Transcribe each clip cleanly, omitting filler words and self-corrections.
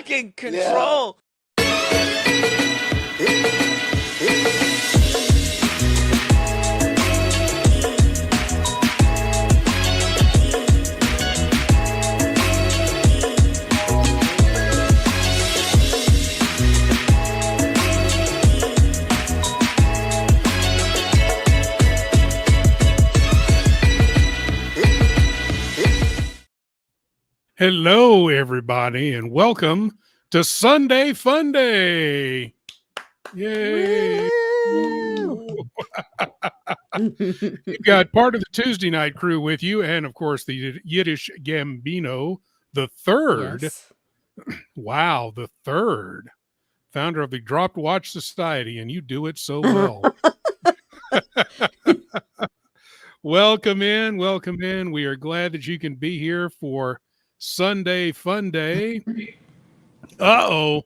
taking control. Hello, everybody, and welcome to Sunday Fun Day. Yay! You've got part of the Tuesday night crew with you, and of course, the Yiddish Gambino, the third. Yes. Wow, the third founder of the Dropped Watch Society, and you do it so well. Welcome in, welcome in. We are glad that you can be here for Sunday Fun Day. Uh-oh.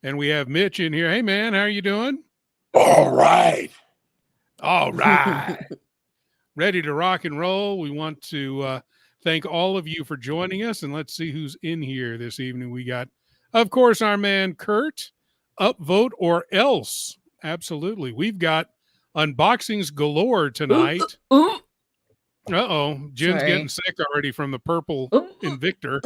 And we have Mitch in here. Hey, man, how are you doing? All right. All right. Ready to rock and roll. We want to thank all of you for joining us. And let's see who's in here this evening. We got, of course, our man Kurt, upvote or else. Absolutely. We've got unboxings galore tonight. Uh-oh. Jen's Sorry. getting sick already from the purple Invictor.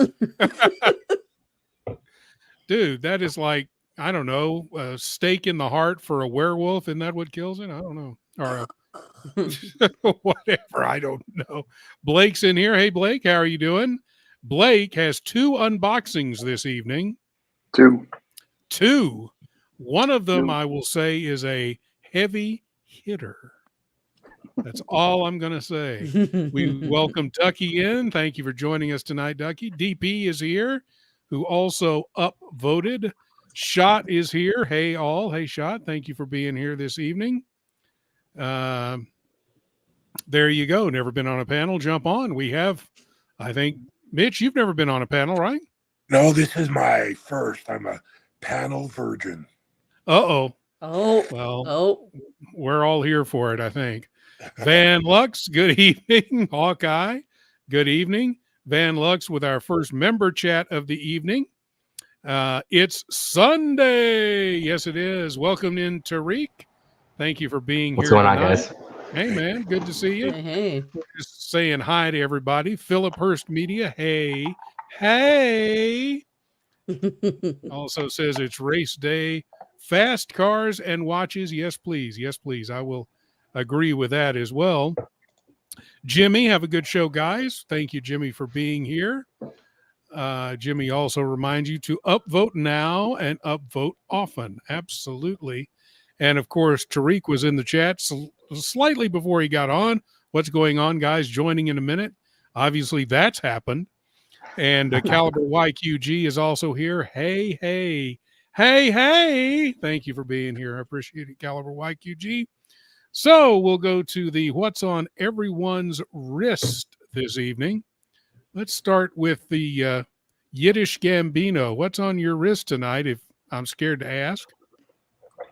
Dude, that is like, I don't know, a stake in the heart for a werewolf. Isn't that what kills it? I don't know. Or whatever. I don't know. Blake's in here. Hey, Blake, how are you doing? Blake has 2 unboxings this evening. 2. One of them, I will say, is a heavy hitter. That's all I'm going to say. We welcome Ducky in. Thank you for joining us tonight, Ducky. DP is here, who also upvoted. Shot is here. Hey, all. Hey, Shot. Thank you for being here this evening. There you go. Never been on a panel. Jump on. We have, I think, Mitch, you've never been on a panel, right? No, this is my first. I'm a panel virgin. Uh-oh. Oh. Well, we're all here for it, I think. Van Lux, good evening. Hawkeye, good evening. Van Lux with our first member chat of the evening. It's Sunday. Yes, it is. Welcome in, Tariq. Thank you for being What's here going on, tonight. guys? Hey, man. Good to see you. Hey. Just saying hi to everybody. Philip Hurst Media. Hey. Hey. Also says it's race day. Fast cars and watches. Yes, please. Yes, please. I will agree with that as well. Jimmy, have a good show, guys. Thank you, Jimmy, for being here. Jimmy also reminds you to upvote now and upvote often. Absolutely. And, of course, Tariq was in the chat slightly before he got on. What's going on, guys? Joining in a minute. Obviously, that's happened. And Caliber YQG is also here. Hey, hey. Hey, hey. Thank you for being here. I appreciate it, Caliber YQG. So we'll go to the what's on everyone's wrist this evening. Let's start with the Yiddish Gambino. What's on your wrist tonight, if I'm scared to ask?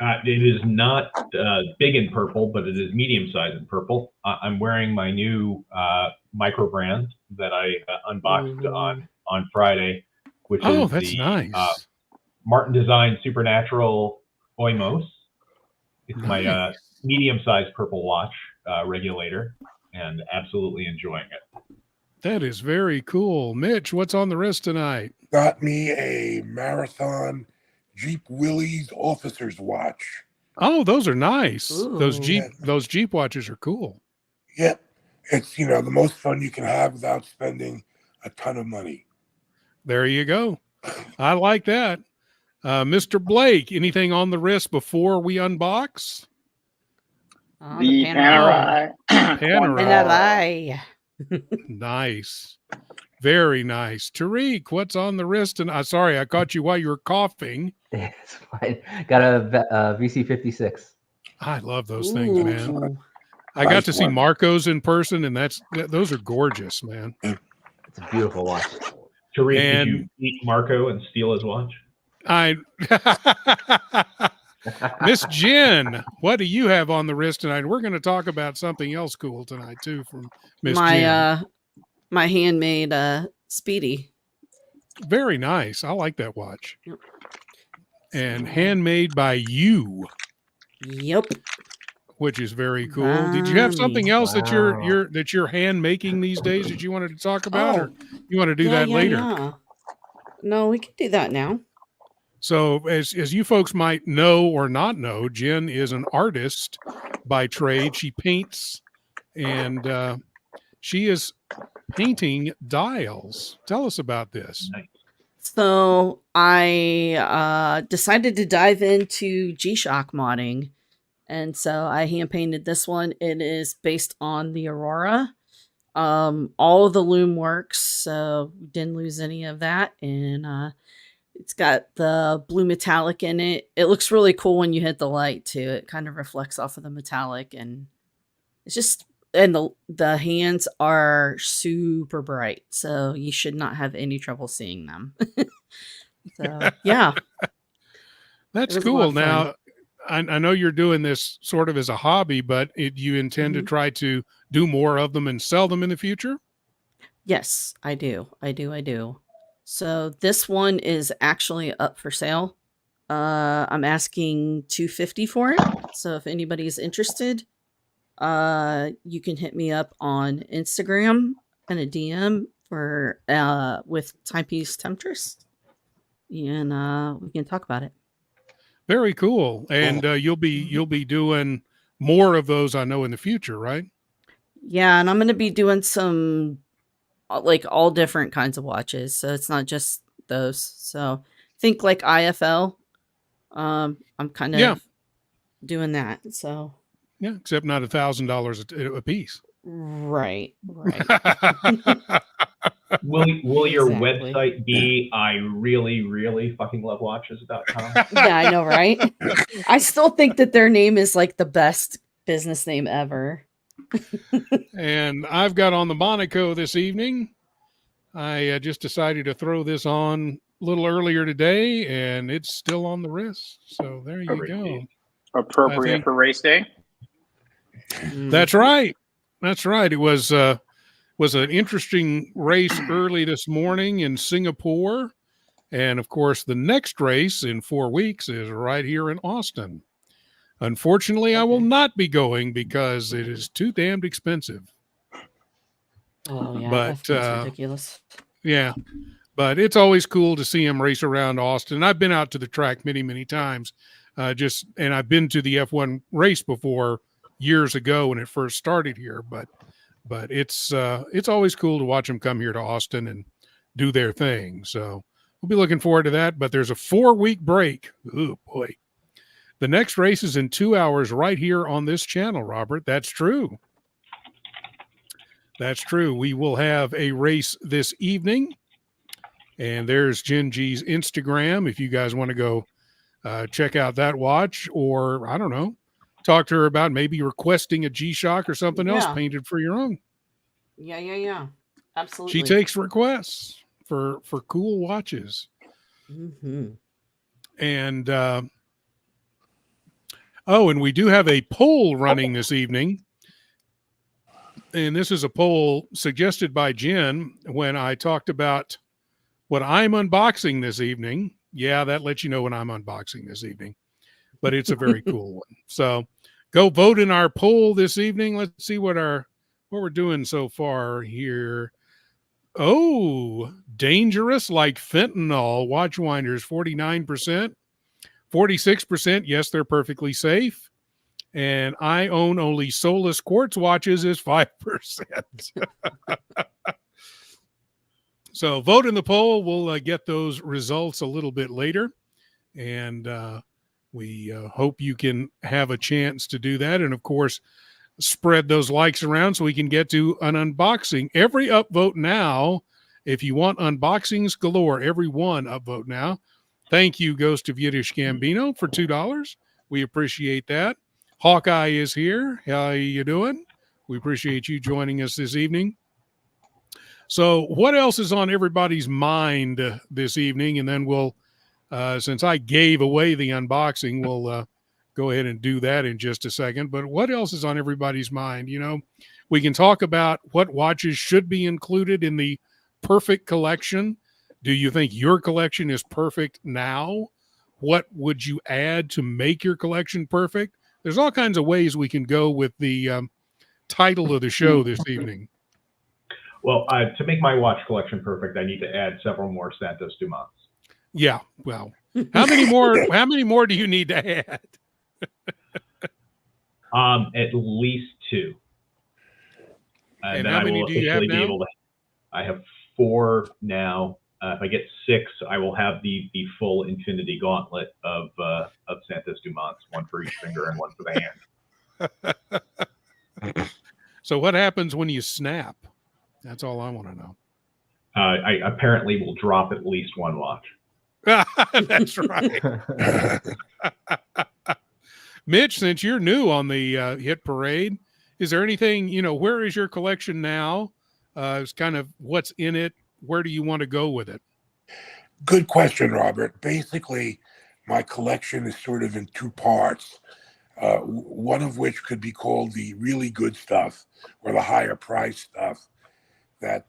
It is not big in purple, but it is medium size in purple. I'm wearing my new micro brand that I unboxed on Friday, which is that's the nice. Martin Design Supernatural Oymos. It's my medium-sized purple watch regulator, and absolutely enjoying it. That is very cool. Mitch, what's on the wrist tonight? Got me a Marathon Jeep Willys officer's watch. Oh, those are nice. Ooh. Those Jeep watches are cool. Yep. It's, the most fun you can have without spending a ton of money. There you go. I like that. Mr. Blake, anything on the wrist before we unbox? The Panerai. Panerai. Nice. Very nice. Tariq, what's on the wrist? And sorry, I caught you while you were coughing. It's fine. Got a VC56. I love those things, man. I got to see Marco's in person, and those are gorgeous, man. It's a beautiful watch. Tariq, did you eat Marco and steal his watch? Miss Jen, what do you have on the wrist tonight? We're going to talk about something else cool tonight too from Miss Jen. My handmade Speedy. Very nice. I like that watch. Yep. And So, handmade by you, Yep. which is very cool. Did you have something else that Wow. you're hand making these days that you wanted to talk about, or Oh, you want to do that later? yeah. No, we can do that now. So as you folks might know or not know, Jen is an artist by trade. She paints, and she is painting dials. Tell us about this. Nice. So I decided to dive into G-Shock modding. And so I hand painted this one. It is based on the Aurora. All of the loom works, so didn't lose any of that. And it's got the blue metallic in it. It looks really cool when you hit the light too. It kind of reflects off of the metallic, and it's just, and the hands are super bright, so you should not have any trouble seeing them. So yeah, That's it was a lot cool. of fun. Now, I know you're doing this sort of as a hobby, but you intend to Mhm. try to do more of them and sell them in the future? Yes, I do. I do. So this one is actually up for sale. I'm asking $250 for it. So if anybody's interested, you can hit me up on Instagram and a DM for with Timepiece Temptress, and we can talk about it. Very cool. And you'll be doing more of those, I know, in the future, right? Yeah, and I'm gonna be doing some like all different kinds of watches, so it's not just those. So think like IFL. I'm kind of Yeah. doing that. So Yeah, except not $1,000 a piece. right. Will your Exactly. website be I really fucking love watches.com? Yeah, I know, right? I still think that their name is like the best business name ever. And I've got on the Monaco this evening. I just decided to throw this on a little earlier today, and it's still on the wrist. So there you Perfect. go. Appropriate think- for race day. That's right. That's right. It was an interesting race early this morning in Singapore. And of course, the next race in 4 weeks is right here in Austin. Unfortunately, I will not be going because it is too damned expensive. Oh yeah, But, F1's ridiculous. Yeah, but it's always cool to see him race around Austin. I've been out to the track many times, and I've been to the F1 race before years ago when it first started here. But it's always cool to watch them come here to Austin and do their thing. So we'll be looking forward to that. But there's a 4-week break. Oh boy, the next race is in 2 hours right here on this channel, Robert. That's true. That's true. We will have a race this evening. And there's Jen G's Instagram if you guys want to go check out that watch, or I don't know, talk to her about maybe requesting a G-Shock or something else Yeah. painted for your own. Yeah. Absolutely. She takes requests for cool watches. Mm-hmm. And and we do have a poll running this evening. And this is a poll suggested by Jen when I talked about what I'm unboxing this evening. Yeah, that lets you know when I'm unboxing this evening. But it's a very cool one. So go vote in our poll this evening. Let's see what we're doing so far here. Oh, dangerous like fentanyl. Watch winders, 49%. 46%, yes, they're perfectly safe. And I own only soulless quartz watches is 5%. So vote in the poll. We'll get those results a little bit later. And we hope you can have a chance to do that. And, of course, spread those likes around so we can get to an unboxing. Every upvote now, if you want unboxings galore, every one upvote now. Thank you, Ghost of Yiddish Gambino, for $2. We appreciate that. Hawkeye is here. How you doing? We appreciate you joining us this evening. So what else is on everybody's mind this evening? And then we'll, since I gave away the unboxing, we'll go ahead and do that in just a second. But what else is on everybody's mind? You know, we can talk about what watches should be included in the perfect collection. Do you think your collection is perfect now? What would you add to make your collection perfect? There's all kinds of ways we can go with the title of the show this evening. Well, to make my watch collection perfect, I need to add several more Santos Dumonts. Yeah. Well, how many more? How many more do you need to add? At least 2. And then how I many will do you have officially be now? able to. I have 4 now. If I get 6, I will have the full infinity gauntlet of Santos Dumonts, 1 for each finger and 1 for the hand. So what happens when you snap? That's all I want to know. I apparently will drop at least 1 watch. That's right. Mitch, since you're new on the hit parade, is there anything, where is your collection now? It's kind of what's in it. Where do you want to go with it? Good question, Robert. Basically, my collection is sort of in 2 parts. One of which could be called the really good stuff or the higher price stuff that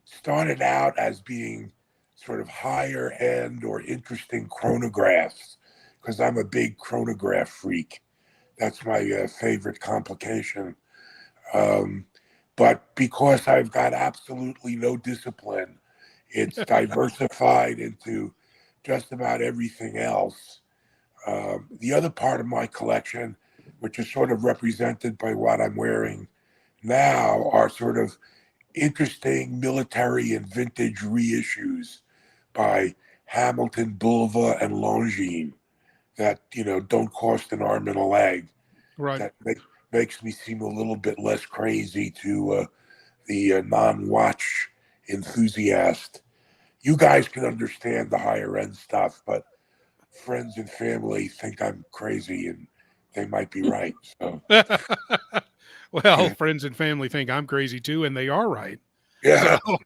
started out as being sort of higher end or interesting chronographs, because I'm a big chronograph freak. That's my favorite complication. But because I've got absolutely no discipline, it's diversified into just about everything else. The other part of my collection, which is sort of represented by what I'm wearing now, are sort of interesting military and vintage reissues by Hamilton, Bulova, and Longines that, don't cost an arm and a leg. Right. That makes me seem a little bit less crazy to the non-watch enthusiast. You guys can understand the higher end stuff, but friends and family think I'm crazy, and they might be right. So. Well, friends and family think I'm crazy too, and they are right. Yeah. So,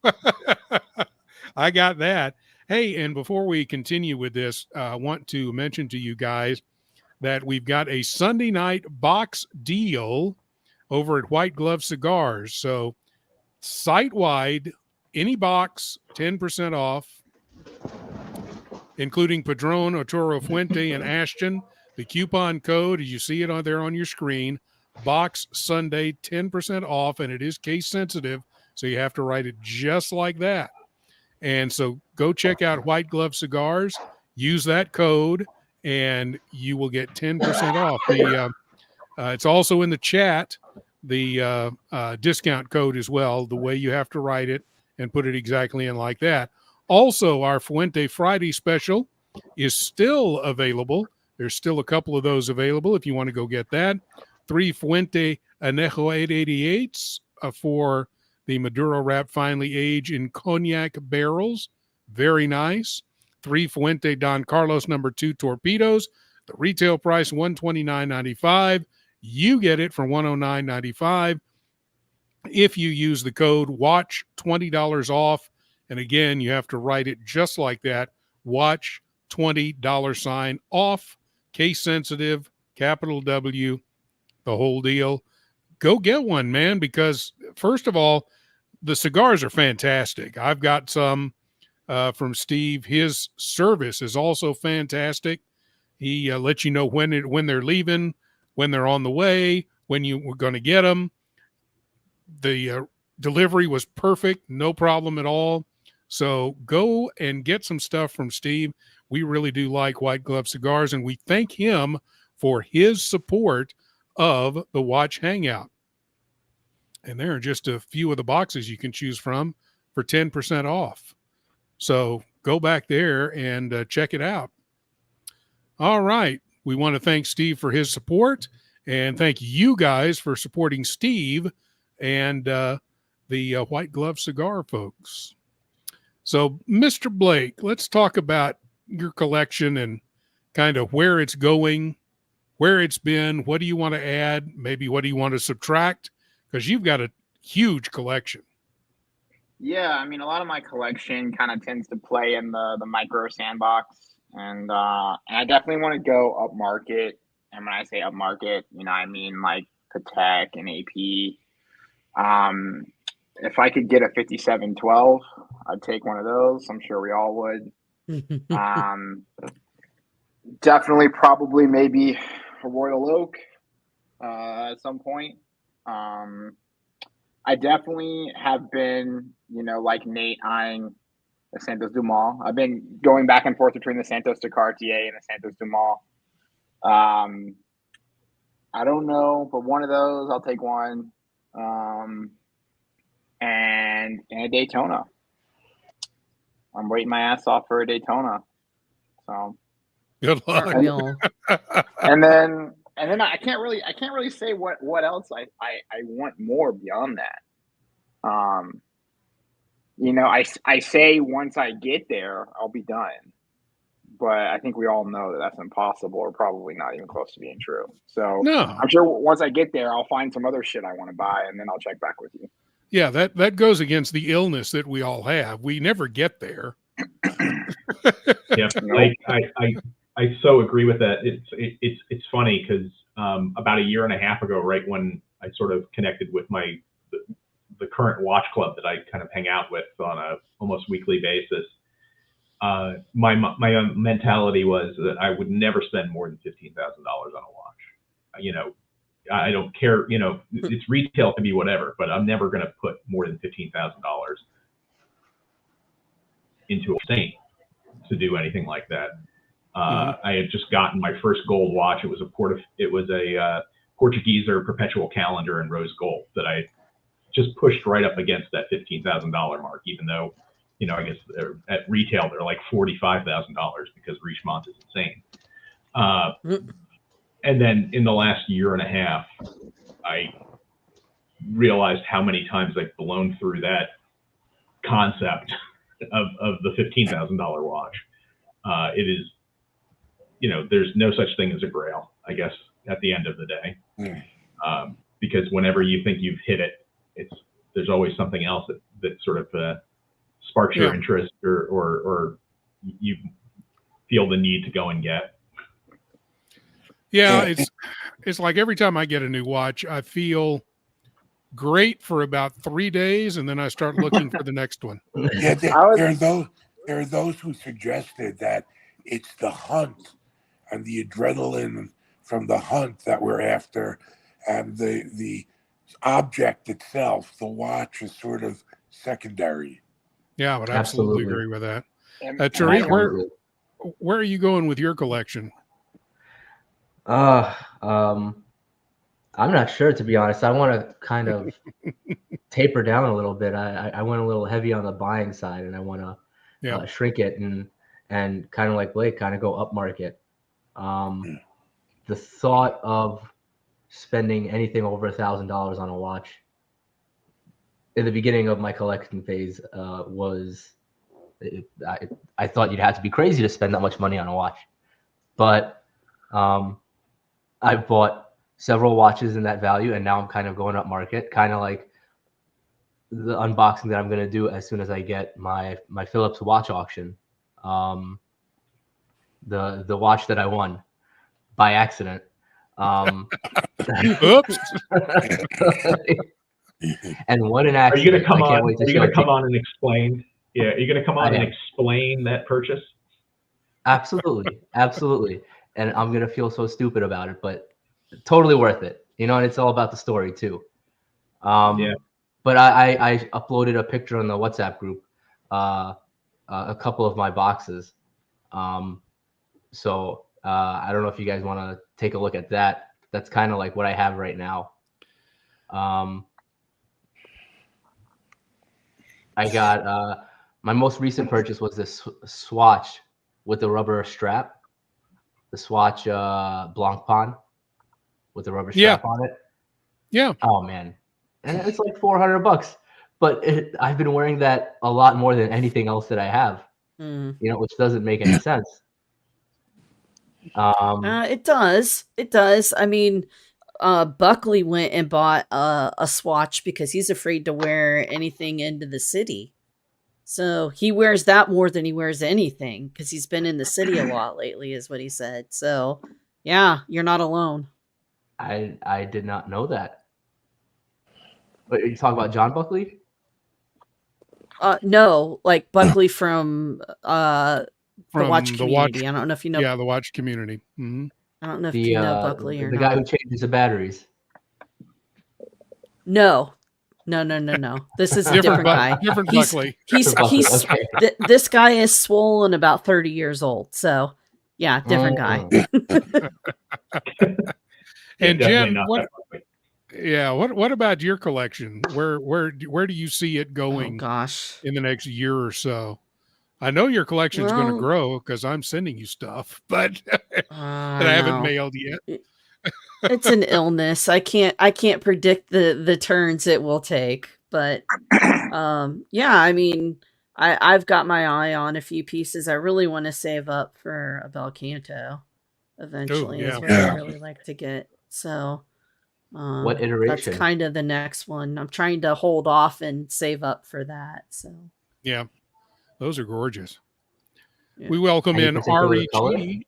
I got that. Hey, and before we continue with this, I want to mention to you guys that we've got a Sunday night box deal over at White Glove Cigars. So site-wide, any box, 10% off, including Padron, Otoro Fuente, and Ashton. The coupon code, as you see it on there on your screen, Box Sunday, 10% off, and it is case sensitive, so you have to write it just like that. And so go check out White Glove Cigars, use that code, and you will get 10% off. It's also in the chat, the discount code as well, the way you have to write it and put it exactly in like that. Also, our Fuente Friday special is still available. There's still a couple of those available if you want to go get that. 3 Fuente Anejo 888s for the Maduro wrap finely aged in cognac barrels. Very nice. 3 Fuente Don Carlos No. 2 torpedoes. The retail price $129.95. You get it for $109.95 if you use the code WATCH, $20 off. And again, you have to write it just like that. Watch $20 off, case sensitive, capital W, the whole deal. Go get one, man, because first of all, the cigars are fantastic. I've got some from Steve. His service is also fantastic. He lets you know when they're leaving, when they're on the way, when you were going to get them. The delivery was perfect, no problem at all. So go and get some stuff from Steve. We really do like White Glove Cigars, and we thank him for his support of the Watch Hangout. And there are just a few of the boxes you can choose from for 10% off. So go back there and check it out. All right. We want to thank Steve for his support, and thank you guys for supporting Steve and the White Glove Cigar folks. So, Mr. Blake, let's talk about your collection and kind of where it's going, where it's been. What do you want to add? Maybe what do you want to subtract? Because you've got a huge collection. Yeah, I mean, a lot of my collection kind of tends to play in the micro sandbox, and I definitely want to go up market. And when I say up market, I mean like Patek and AP. if I could get a 5712, I'd take one of those. I'm sure we all would. Definitely, probably, maybe a Royal Oak at some point. I definitely have been, like Nate, eyeing the Santos Dumont. I've been going back and forth between the Santos de Cartier and the Santos Dumont. I don't know, but one of those, I'll take one. And a Daytona. I'm waiting my ass off for a Daytona. So Good luck. And then I can't really say what else I want more beyond that. I say once I get there, I'll be done. But I think we all know that that's impossible, or probably not even close to being true. So No. I'm sure once I get there, I'll find some other shit I want to buy, and then I'll check back with you. Yeah, that goes against the illness that we all have. We never get there. Yeah, like I so agree with that. It's funny because about a year and a half ago, right when I sort of connected with the current watch club that I kind of hang out with on a almost weekly basis, my mentality was that I would never spend more than $15,000 on a watch. I don't care. It's retail can be whatever, but I'm never going to put more than $15,000 into a saint to do anything like that. I had just gotten my first gold watch. It was a Portuguese perpetual calendar in rose gold that I just pushed right up against that $15,000 mark, even though, I guess at retail they're like $45,000 because Richemont is insane. And then in the last year and a half, I realized how many times I've blown through that concept of the $15,000 watch. It is, there's no such thing as a grail, I guess, at the end of the day. Because whenever you think you've hit it, there's always something else that sort of sparks your interest or you feel the need to go and get. Yeah, it's like every time I get a new watch, I feel great for about 3 days, and then I start looking for the next one. Yeah, there are those who suggested that it's the hunt and the adrenaline from the hunt that we're after, and the object itself, the watch, is sort of secondary. Yeah, I would absolutely agree with that. Tariq, where are you going with your collection? I'm not sure, to be honest. I want to kind of taper down a little bit. I went a little heavy on the buying side, and I want to shrink it and kind of like Blake, kind of go up market. The thought of spending anything over $1,000 on a watch in the beginning of my collection phase I thought you'd have to be crazy to spend that much money on a watch. But I bought several watches in that value, and now I'm kind of going up market, kind of like the unboxing that I'm going to do as soon as I get my Philips watch auction. The watch that I won by accident. Oops. And what an accident. Are you going to come on? Are you going to come on and explain? Yeah, are you going to come on and explain that purchase? Absolutely, absolutely. And I'm going to feel so stupid about it, but totally worth it. And it's all about the story too. But I uploaded a picture on the WhatsApp group, a couple of my boxes. So I don't know if you guys want to take a look at that. That's kind of like what I have right now. I got my most recent purchase was this Swatch with the rubber strap, the Swatch Blancpain with the rubber strap on it. Yeah. Oh man, and it's like $400, but I've been wearing that a lot more than anything else that I have. Which doesn't make any sense. It does. It does. I mean, Buckley went and bought a Swatch because he's afraid to wear anything into the city. So he wears that more than he wears anything because he's been in the city a lot lately, is what he said. So, yeah, you're not alone. I did not know that. But you talk about John Buckley? No, like Buckley from the watch the community. I don't know if you know. Yeah, the watch community. Mm-hmm. I don't know if you know Buckley or the not. guy who changes the batteries. No. This is a different guy. Different Buckley. This guy is swollen, about 30 years old. So, yeah, different guy. And Jen, what about your collection? Where do you see it going? Oh, gosh, in the next year or so? I know your collection's going to grow because I'm sending you stuff, but that I haven't mailed yet. It's an illness. I can't predict the turns it will take, but yeah, I mean, I've got my eye on a few pieces. I really want to save up for a bel canto eventually. Is what I really like to get. So what iteration? That's kind of the next one. I'm trying to hold off and save up for that. So yeah, those are gorgeous. Yeah. We welcome in REG.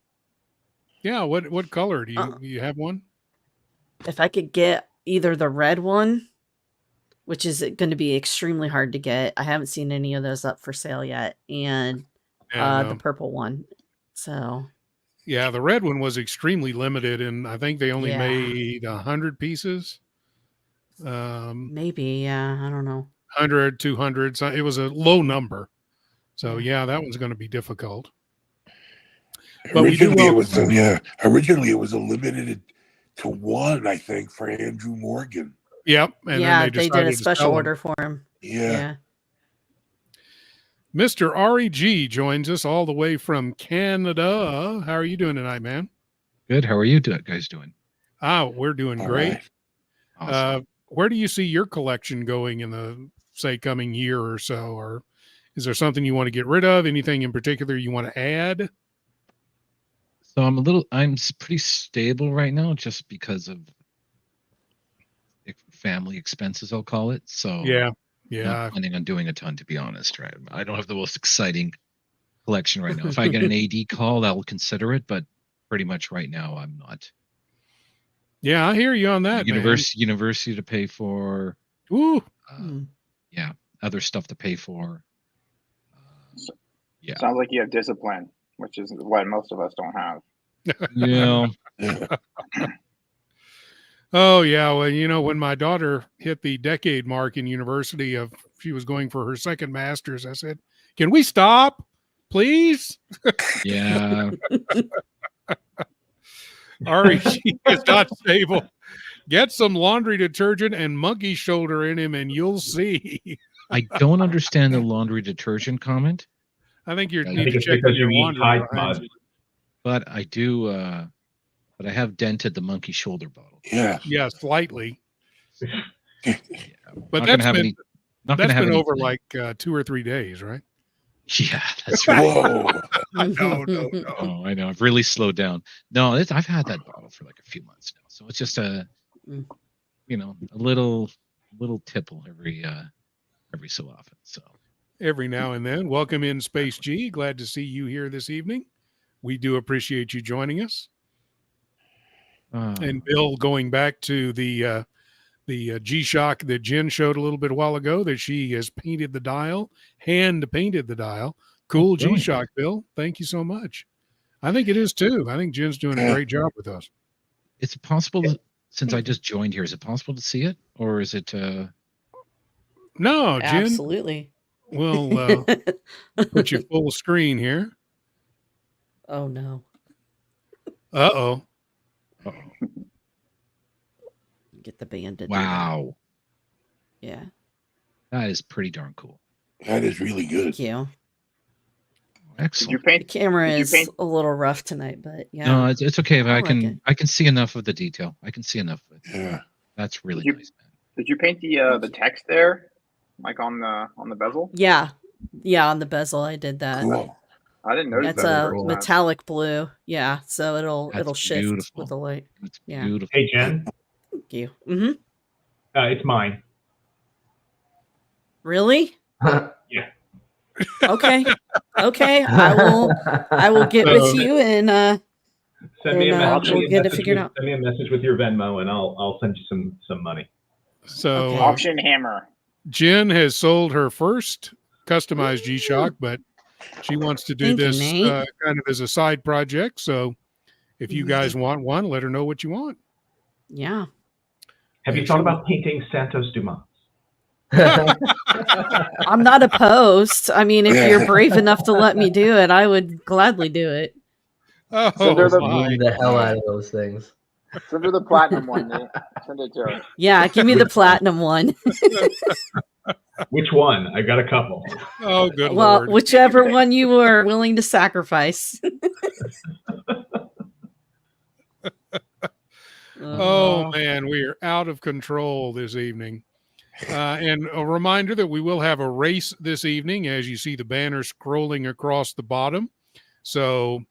Yeah, what color do you have one? If I could get either the red one, which is going to be extremely hard to get. I haven't seen any of those up for sale yet, and the purple one. So yeah, the red one was extremely limited, and I think they only made 100 pieces. Maybe, yeah, I don't know. 100, 200. So it was a low number. So yeah, that one's going to be difficult. But originally it was a limited to one, I think, for Andrew Morgan. Yep. And then they did a special order for him. Yeah. Mr. REG joins us all the way from Canada. How are you doing tonight, man? Good. How are you guys doing? We're doing great. Right. Awesome. Where do you see your collection going in the, say, coming year or so? Or is there something you want to get rid of? Anything in particular you want to add? So I'm pretty stable right now just because of family expenses, I'll call it. So yeah. Not planning on doing a ton, to be honest, right? I don't have the most exciting collection right now. If I get an AD call, I'll consider it, but pretty much right now I'm not. Yeah, I hear you on that. University to pay for. Ooh. Yeah, other stuff to pay for. Yeah. Sounds like you have discipline, which is what most of us don't have. Yeah. Oh yeah, well, when my daughter hit the decade mark in university she was going for her second master's, I said, "Can we stop, please?" Yeah. REG is not stable. Get some laundry detergent and monkey shoulder in him, and you'll see. I don't understand the laundry detergent comment. I think you need to check your laundry. But I do. But I have dented the monkey shoulder bottle. Yeah, slightly. Yeah. But that's been over like 2 or 3 days, right? Yeah, that's right. Whoa. No. Oh, I know. I've really slowed down. No, I've had that bottle for like a few months now, so it's just a little tipple every so often. So every now and then. Welcome in, Space G. Glad to see you here this evening. We do appreciate you joining us. And Bill, going back to the G-Shock that Jen showed a little bit a while ago, that she has painted the dial, hand painted the dial. Cool G-Shock, Bill. Thank you so much. I think it is too. I think Jen's doing a great job with us. Is it possible, since I just joined here, is it possible to see it, or is it? No, Jen. Absolutely. We'll put you full screen here. Oh no. Uh-oh. Get the bandit. Wow. Yeah. That is pretty darn cool. That is really good. Thank you. Excellent. The camera is a little rough tonight, but yeah. No, it's okay. But I can see enough of the detail. I can see enough of it. Yeah. That's really nice, man. Did you paint the text there, like on the bezel? Yeah. Yeah, on the bezel I did that. Cool. I didn't notice that. That's a metallic blue. Yeah, so it'll shift beautiful. With the light. It's beautiful. Hey, Jen. Thank you. Mm-hmm. It's mine. Really? Yeah. Okay. I will get with you and send me a message. We'll get it figured out. Send me a message with your Venmo and I'll send you some money. So auction hammer. Jen has sold her first customized G-Shock, but she wants to do Thank you, this Nate. kind of as a side project. So if you guys want one, let her know what you want. Yeah. Have you thought about painting Santos Dumont? I'm not opposed. I mean, if you're brave enough to let me do it, I would gladly do it. Oh, Send her the hell out of those things. Send her the platinum one, Nate. Send it to her. Yeah, give me the platinum one. Which one? I got a couple. Oh, good Well, Lord. whichever one you were willing to sacrifice. Oh, man, we are out of control this evening. And a reminder that we will have a race this evening, as you see the banner scrolling across the bottom. So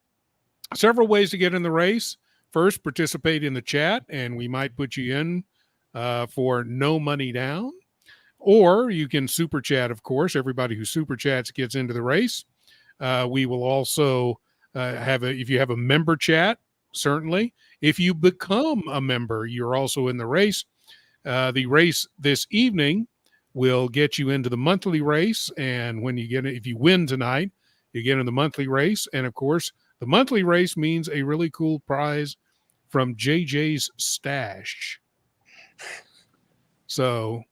several ways to get in the race. First, participate in the chat, and we might put you in for no money down. Or you can super chat, of course. Everybody who super chats gets into the race. We will also if you have a member chat, certainly. If you become a member, you're also in the race. The race this evening will get you into the monthly race. And when you get it, if you win tonight, you get in the monthly race. And of course, the monthly race means a really cool prize from JJ's stash. So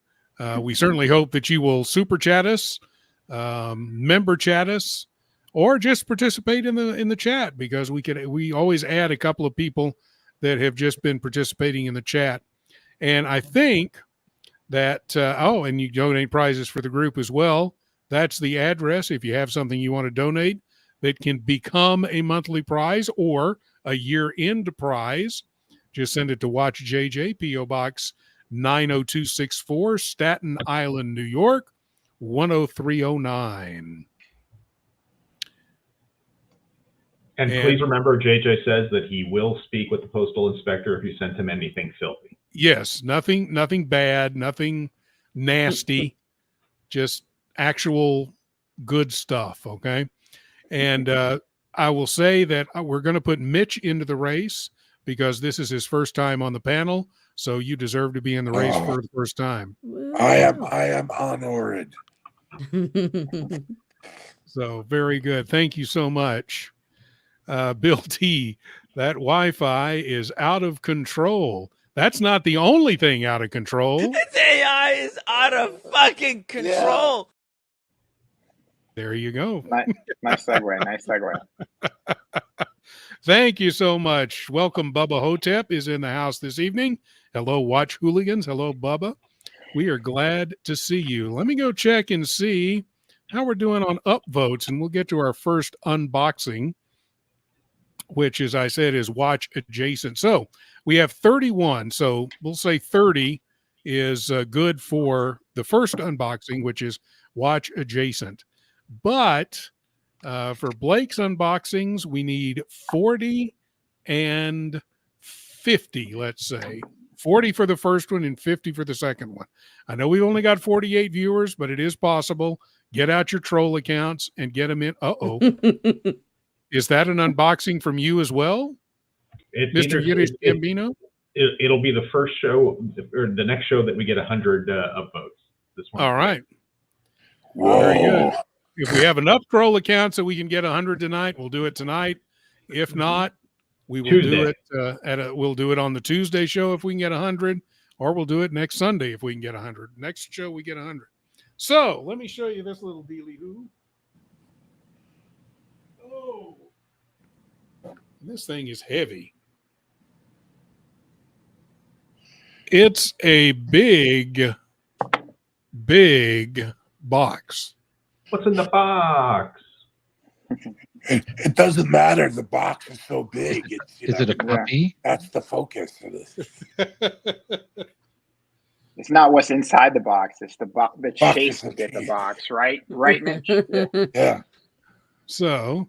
we certainly hope that you will super chat us, member chat us, or just participate in the chat, because we always add a couple of people that have just been participating in the chat. And I think that and you donate prizes for the group as well. That's the address if you have something you want to donate that can become a monthly prize or a year-end prize. Just send it to Watch JJ, P.O. Box 90264, Staten Island, New York, 10309. And please remember, JJ says that he will speak with the postal inspector if you send him anything filthy. Yes, nothing bad, nothing nasty, just actual good stuff, okay? And I will say that we're going to put Mitch into the race because this is his first time on the panel, so you deserve to be in the race for the first time. I am honored. So very good. Thank you so much. Bill T, that Wi-Fi is out of control. That's not the only thing out of control. This AI is out of fucking control. There you go. Nice segue. Nice segue. Thank you so much. Welcome. Bubba Hotep is in the house this evening. Hello, Watch Hooligans. Hello, Bubba. We are glad to see you. Let me go check and see how we're doing on upvotes, and we'll get to our first unboxing, which, as I said, is watch adjacent. So we have 31. So we'll say 30 is good for the first unboxing, which is watch adjacent. But for Blake's unboxings, we need 40 and 50, let's say. 40 for the first one and 50 for the second one. I know we've only got 48 viewers, but it is possible. Get out your troll accounts and get them in. Uh-oh. Is that an unboxing from you as well, Mr. Yiddish Gambino? It'll be the first show, or the next show that we get 100 upvotes. This one. All right. Whoa. Very good. If we have enough troll accounts that we can get 100 tonight, we'll do it tonight. If not, we will do it we'll do it on the Tuesday show if we can get 100, or we'll do it next Sunday if we can get 100. Next show we get 100. So let me show you this little dealy-hoo. Oh, this thing is heavy. It's a big box. What's in the box? It doesn't matter. The box is so big. Is it a puppy? That's the focus of this. It's not what's inside the box. It's the chase to get the box, right? Right, Mitch? Yeah. So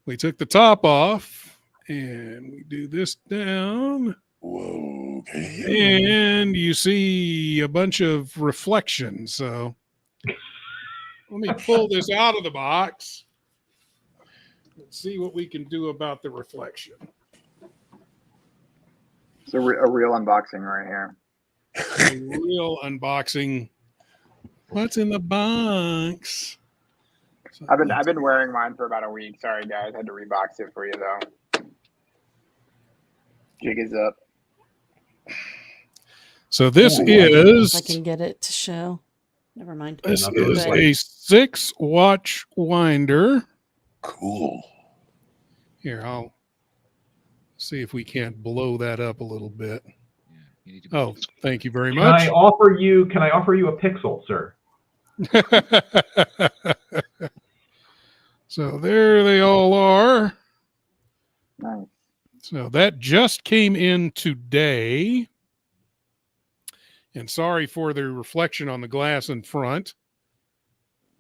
we took the top off and we do this down. Whoa. Okay. And you see a bunch of reflections. So let me pull this out of the box. Let's see what we can do about the reflection. It's a real unboxing right here. A real unboxing. What's in the box? So I've been wearing mine for about a week. Sorry guys, I had to rebox it for you though. Jig is up. So this If I is can get it to show. Never mind. this Another is like- a 6 watch winder. Cool. Here, I'll see if we can't blow that up a little bit. Yeah, you need to Oh, thank you very Can I much. offer you a pixel, sir? So there they all are. Nice. So that just came in today. And sorry for the reflection on the glass in front.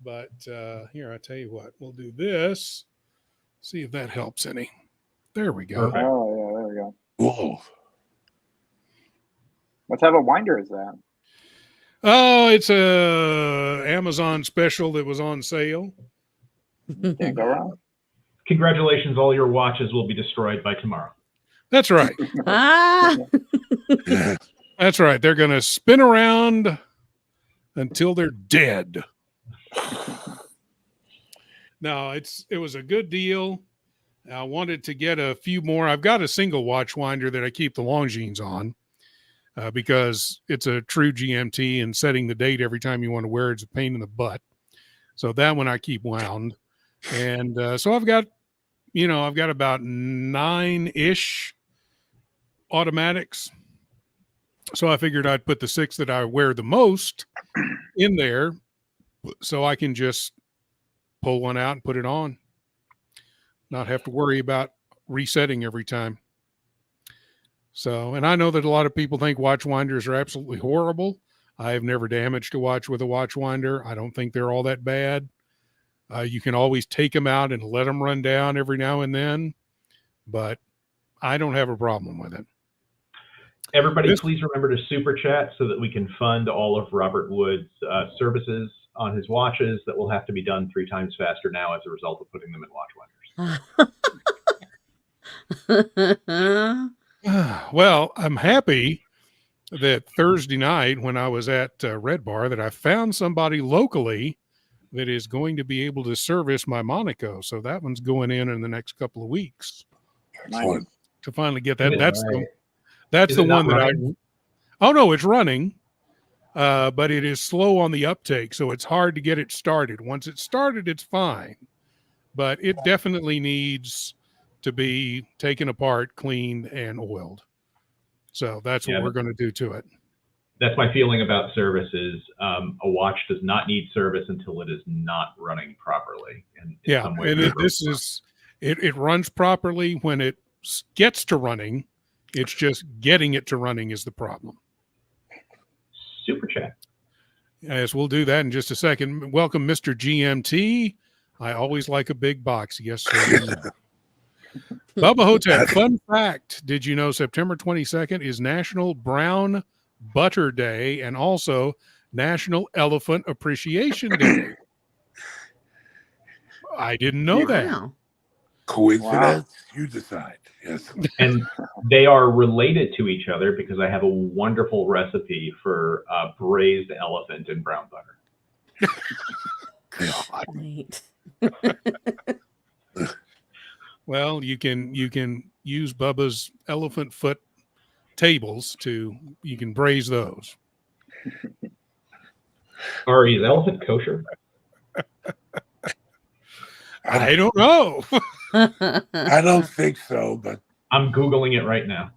But here, I tell you what, we'll do this. See if that helps any. There we go. Perfect. Oh yeah, there we go. Cool. What type of winder is that? Oh, it's a Amazon special that was on sale. Can't go wrong. Congratulations, all your watches will be destroyed by tomorrow. That's right. Ah, That's right. They're going to spin around until they're dead. No, it was a good deal. I wanted to get a few more. I've got a single watch winder that I keep the Longines on because it's a true GMT, and setting the date every time you want to wear it's a pain in the butt. So that one I keep wound. And so I've got about 9-ish automatics. So I figured I'd put the 6 that I wear the most in there so I can just pull one out and put it on. Not have to worry about resetting every time. So, and I know that a lot of people think watch winders are absolutely horrible. I have never damaged a watch with a watch winder. I don't think they're all that bad. You can always take them out and let them run down every now and then, but I don't have a problem with it. Everybody, please remember to super chat so that we can fund all of Robert Wood's services on his watches that will have to be done 3 times faster now as a result of putting them in watch winders. Well, I'm happy that Thursday night when I was at Red Bar that I found somebody locally that is going to be able to service my Monaco. So that one's going in the next couple of weeks. Excellent. To finally get that. Is it That's Is the it not one that running? oh no, it's running. But it is slow on the uptake, so it's hard to get it started. Once it's started, it's fine. But it definitely needs to be taken apart, cleaned, and oiled. So that's what we're going to do to it. That's my feeling about service is a watch does not need service until it is not running properly. And it runs properly when it gets to running. It's just getting it to running is the problem. Super chat. Yes, we'll do that in just a second. Welcome, Mr. GMT. I always like a big box. Yes, sir. Bubba Hotep, fun fact. Did you know September 22nd is National Brown Butter Day and also National Elephant Appreciation Day? I didn't know that. wow. Coincidence? Wow. You decide. Yes. And they are related to each other because I have a wonderful recipe for braised elephant in brown butter. Neat. Well, you can use Bubba's elephant foot tables you can braise those. Ari, is elephant kosher? I don't know. I don't think so, but I'm Googling it right now.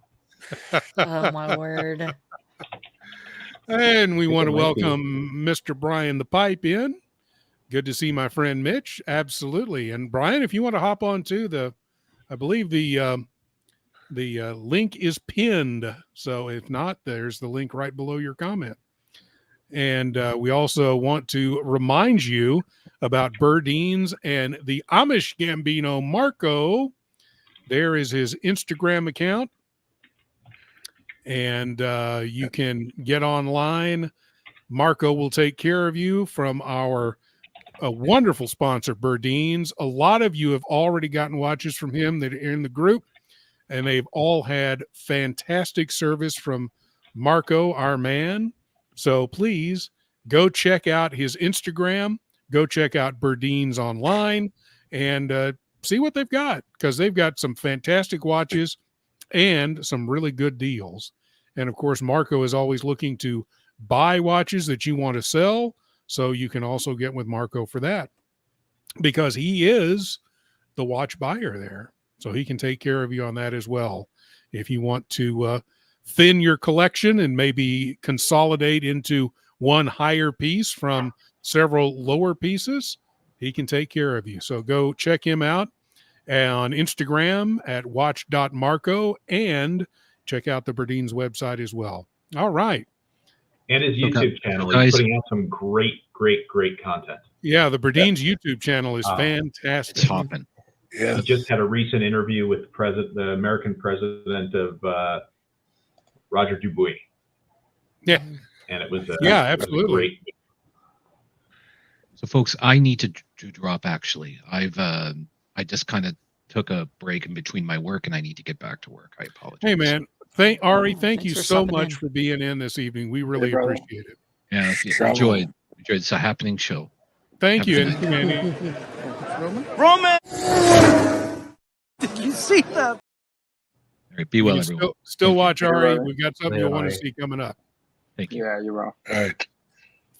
Oh my word. And we want to welcome Mr. Brian the Pipe in. Good to see my friend Mitch. Absolutely. And Brian, if you want to hop on to I believe the link is pinned. So if not, there's the link right below your comment. And we also want to remind you about Burdeen's and the Amish Gambino Marco. There is his Instagram account. And you can get online. Marco will take care of you from a wonderful sponsor, Burdeen's. A lot of you have already gotten watches from him that are in the group, and they've all had fantastic service from Marco, our man. So please go check out his Instagram, go check out Burdeen's online and see what they've got, because they've got some fantastic watches and some really good deals. And of course, Marco is always looking to buy watches that you want to sell, so you can also get with Marco for that, because he is the watch buyer there. So he can take care of you on that as well. If you want to thin your collection and maybe consolidate into one higher piece from several lower pieces, he can take care of you. So go check him out on Instagram at watch.marco, and check out the Burdeen's website as well. All right. And his YouTube channel. He's putting out some great content. Yeah, the Burdeen's YouTube channel is fantastic. It's hopping. Yeah. He just had a recent interview with the American president of Roger Dubuis. Yeah. And it was absolutely. Great. So folks, I need to drop actually. I just kind of took a break in between my work and I need to get back to work. I apologize. Hey man, Ari, thank you for so stopping much in. for being in this evening. We really brother. appreciate it. Yeah, enjoy this happening show. Thank Have you. a good And Roman! Did you see that? All right, be well, you everyone. still watch Ari. Brother. We've got something you'll want to see coming up. Thank you. Yeah, you're wrong. All right.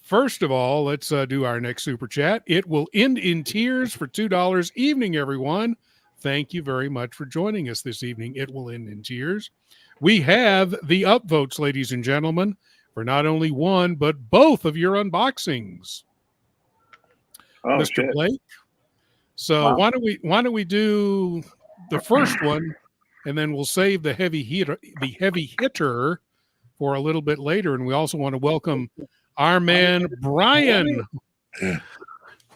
First of all, let's do our next super chat. It will end in tears for $2. Evening, everyone. Thank you very much for joining us this evening. It will end in tears. We have the upvotes, ladies and gentlemen, for not only one, but both of your unboxings. Oh, Mr. shit. Blake. So Wow. why don't we do the first one, and then we'll save the heavy hitter for a little bit later. And we also want to welcome our man Brian.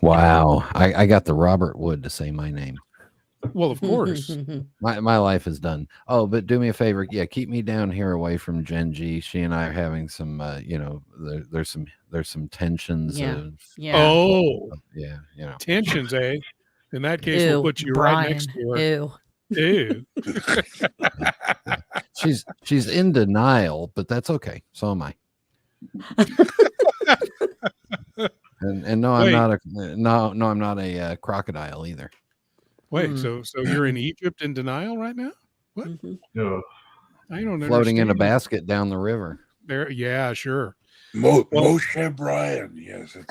Wow. I got the Robert Wood to say my name. Well, of course. My life is done. Oh, but do me a favor. Yeah, keep me down here away from Jen G. She and I are having some there's some tensions. Yeah. Oh, Yeah, tensions, eh? In that case, Ew, we'll put you Brian. right next to her. Ew. Ew. She's in denial, but that's okay. So am I. and no, I'm not a crocodile either. Wait, so you're in Egypt in denial right now? What? No. I don't know. Floating in a basket down the river. There, yeah, sure. Moshe Brian, yes. It's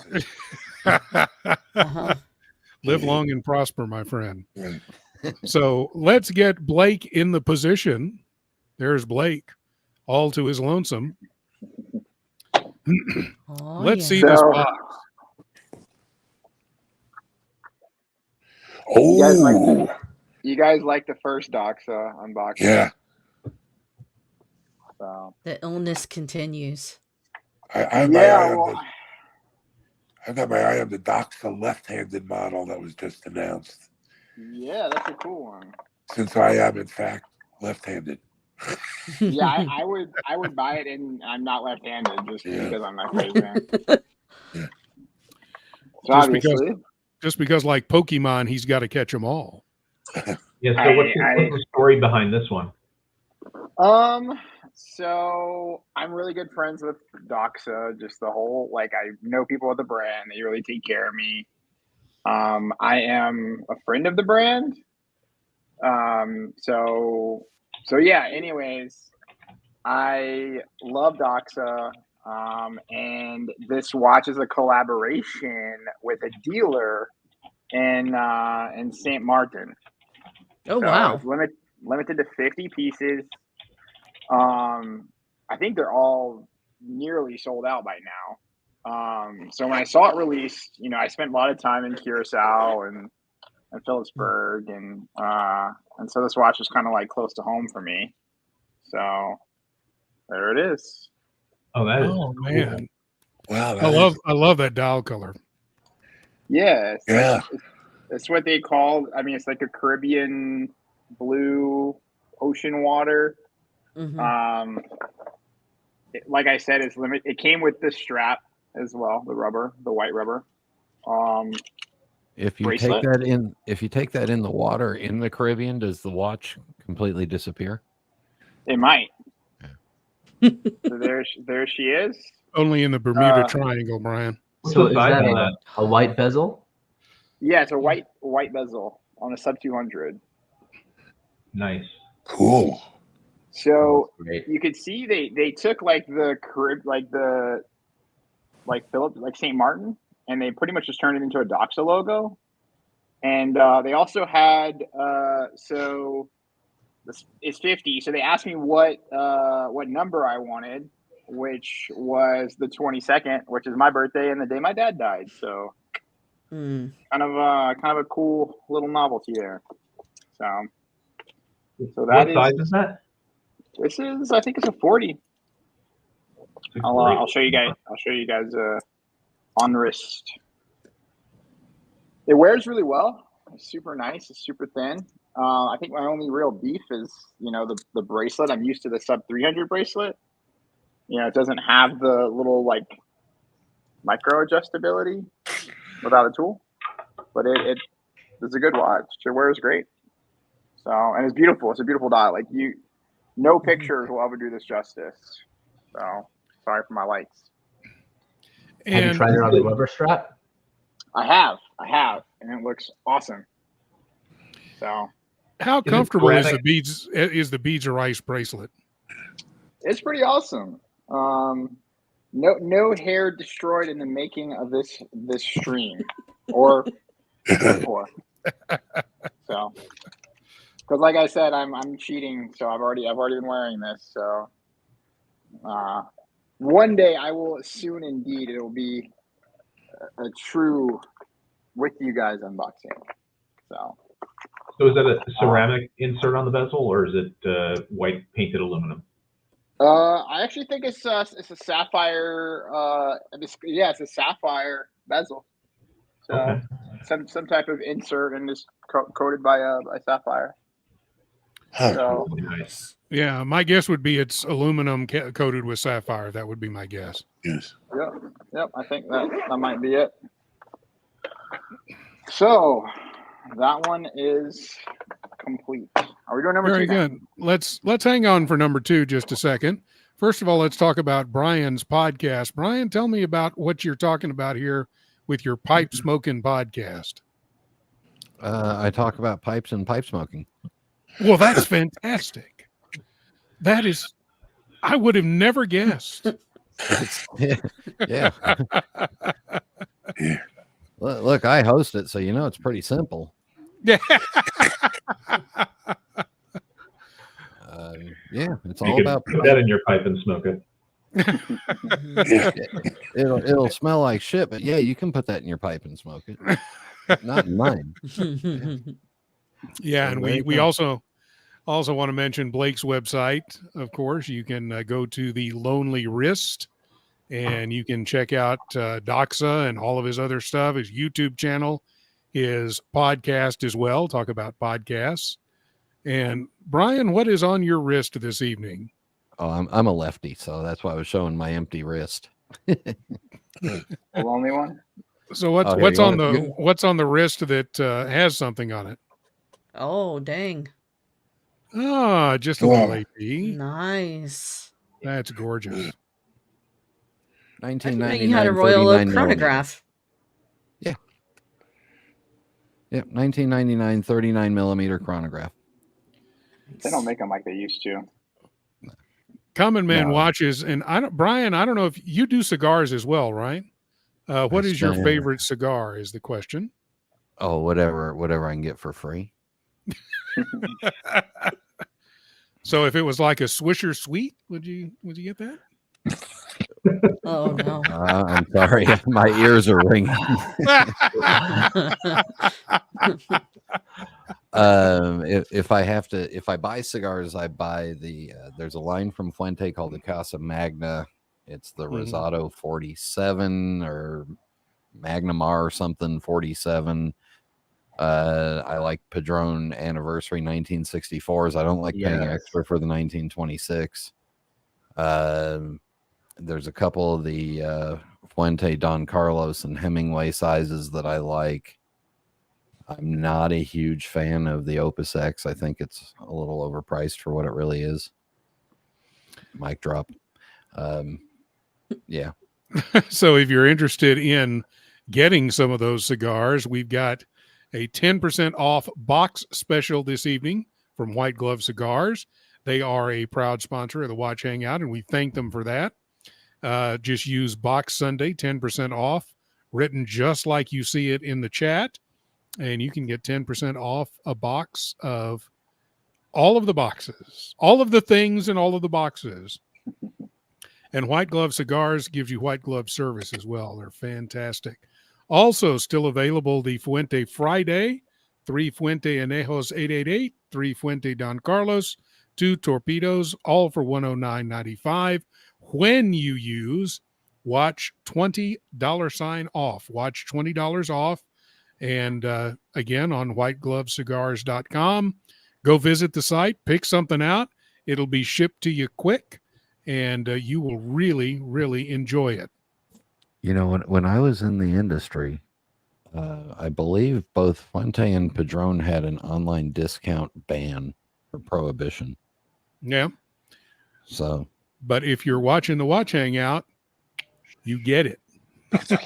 Uh-huh. Live long and prosper, my friend. Right. So let's get Blake in the position. There's Blake, all to his lonesome. Oh, Let's yeah. see this box. Oh, You guys like the first Doxa unboxing? yeah. So. The illness continues. I've got my eye on the Doxa left-handed model that was just announced. Yeah, that's a cool one. Since I am in fact left-handed. Yeah, I would buy it, and I'm not left-handed just because I'm not crazy. Yeah. So obviously, Just because, like Pokemon, he's got to catch them all. Yeah. So what's the story behind this one? So I'm really good friends with Doxa. Just the whole, like, I know people at the brand. They really take care of me. I am a friend of the brand. So yeah. Anyways, I love Doxa. And this watch is a collaboration with a dealer in St. Martin. Oh, wow. It's limited to 50 pieces. I think they're all nearly sold out by now. So when I saw it released, I spent a lot of time in Curacao and Phillipsburg, and so this watch was kind of like close to home for me. So there it is. Oh, that is Oh, cool. man. Wow. I love that dial color. Yeah. Yeah. It's what they call, it's like a Caribbean blue ocean water. Mhm. Like I said, it's limited. It came with this strap as well, the white rubber. If you Bracelet? take that in the water in the Caribbean, does the watch completely disappear? It might. So there she is. Only in the Bermuda Triangle, Brian. What's So the is size that on that? a white bezel? Yeah, it's a white bezel on a sub 200. Nice. Cool. So Great. you could see they took like the Philip, like St. Martin, and they pretty much just turned it into a Doxa logo. And they also had so this is 50. So they asked me what number I wanted, which was the 22nd, which is my birthday and the day my dad died. So kind of a cool little novelty there. So What size is that? This is, I think it's a 40. I'll show you guys. I'll show you guys on wrist. It wears really well. It's super nice. It's super thin. I think my only real beef is, the bracelet. I'm used to the sub 300 bracelet. It doesn't have the little like micro adjustability without a tool, but it is a good watch. It wears great. So, and it's beautiful. It's a beautiful dial. Like no pictures will ever do this justice. So sorry for my lights. Have you tried it on the rubber strap? I have, and it looks awesome. So, how comfortable is the beads of rice bracelet? It's pretty awesome. No hair destroyed in the making of this stream, or before. So, because like I said, I'm cheating, so I've already been wearing this. So, one day I will soon indeed it will be a true with you guys unboxing. So is that a ceramic insert on the bezel, or is it white painted aluminum? I actually think it's a sapphire. It's a sapphire bezel. So okay. some type of insert and just coated by a sapphire. So nice. Yeah, my guess would be it's aluminum coated with sapphire. That would be my guess. Yes. Yep. I think that might be it. So that one is complete. Are we doing number 2? Very good. Let's hang on for number 2 just a second. First of all, let's talk about Brian's podcast. Brian, tell me about what you're talking about here with your pipe smoking podcast. I talk about pipes and pipe smoking. Well, that's fantastic. That is, I would have never guessed. Yeah. Look, I host it, so it's pretty simple. Yeah. Yeah, it's you all about put that in your pipe and smoke it. It'll smell like shit, but yeah, you can put that in your pipe and smoke it. Not in mine. Yeah, and we also want to mention Blake's website. Of course, you can go to the Lonely Wrist, and you can check out Doxa and all of his other stuff, his YouTube channel, his podcast as well. Talk about podcasts. And Brian, what is on your wrist this evening? Oh, I'm a lefty, so that's why I was showing my empty wrist. The lonely one. So what's on the wrist that has something on it? Oh, dang. Ah, just a little AP. Nice. That's gorgeous. 1999. You had a Royal Oak chronograph. Yeah. Yep, 1999 39 millimeter chronograph. They don't make them like they used to. Common Man watches, and Brian, I don't know if you do cigars as well, right? What is your favorite cigar? Is the question. Oh, whatever I can get for free. So if it was like a Swisher Sweet, would you get that? Oh no! I'm sorry, my ears are ringing. If I buy cigars, I buy there's a line from Fuente called the Casa Magna. It's the Rosado 47 or Magnamar or something 47. I like Padron Anniversary 1964s. I don't like paying extra for the 1926. There's a couple of the Fuente, Don Carlos, and Hemingway sizes that I like. I'm not a huge fan of the Opus X. I think it's a little overpriced for what it really is. Mic drop. Yeah. So if you're interested in getting some of those cigars, we've got a 10% off box special this evening from White Glove Cigars. They are a proud sponsor of the Watch Hangout, and we thank them for that. Just use Box Sunday, 10% off, written just like you see it in the chat, and you can get 10% off a box of all of the boxes, all of the things in all of the boxes. And White Glove Cigars gives you white glove service as well. They're fantastic. Also still available, the Fuente Friday, 3 Fuente Anejos 888, 3 Fuente Don Carlos, 2 Torpedoes, all for $109.95 when you use Watch $20 off. Watch $20 off. And again, on whiteglovecigars.com, go visit the site, pick something out. It'll be shipped to you quick, and you will really, really enjoy it. You know, when I was in the industry, I believe both Fuente and Padron had an online discount ban for prohibition. Yeah. So, but if you're watching the Watch Hangout, you get it. It's a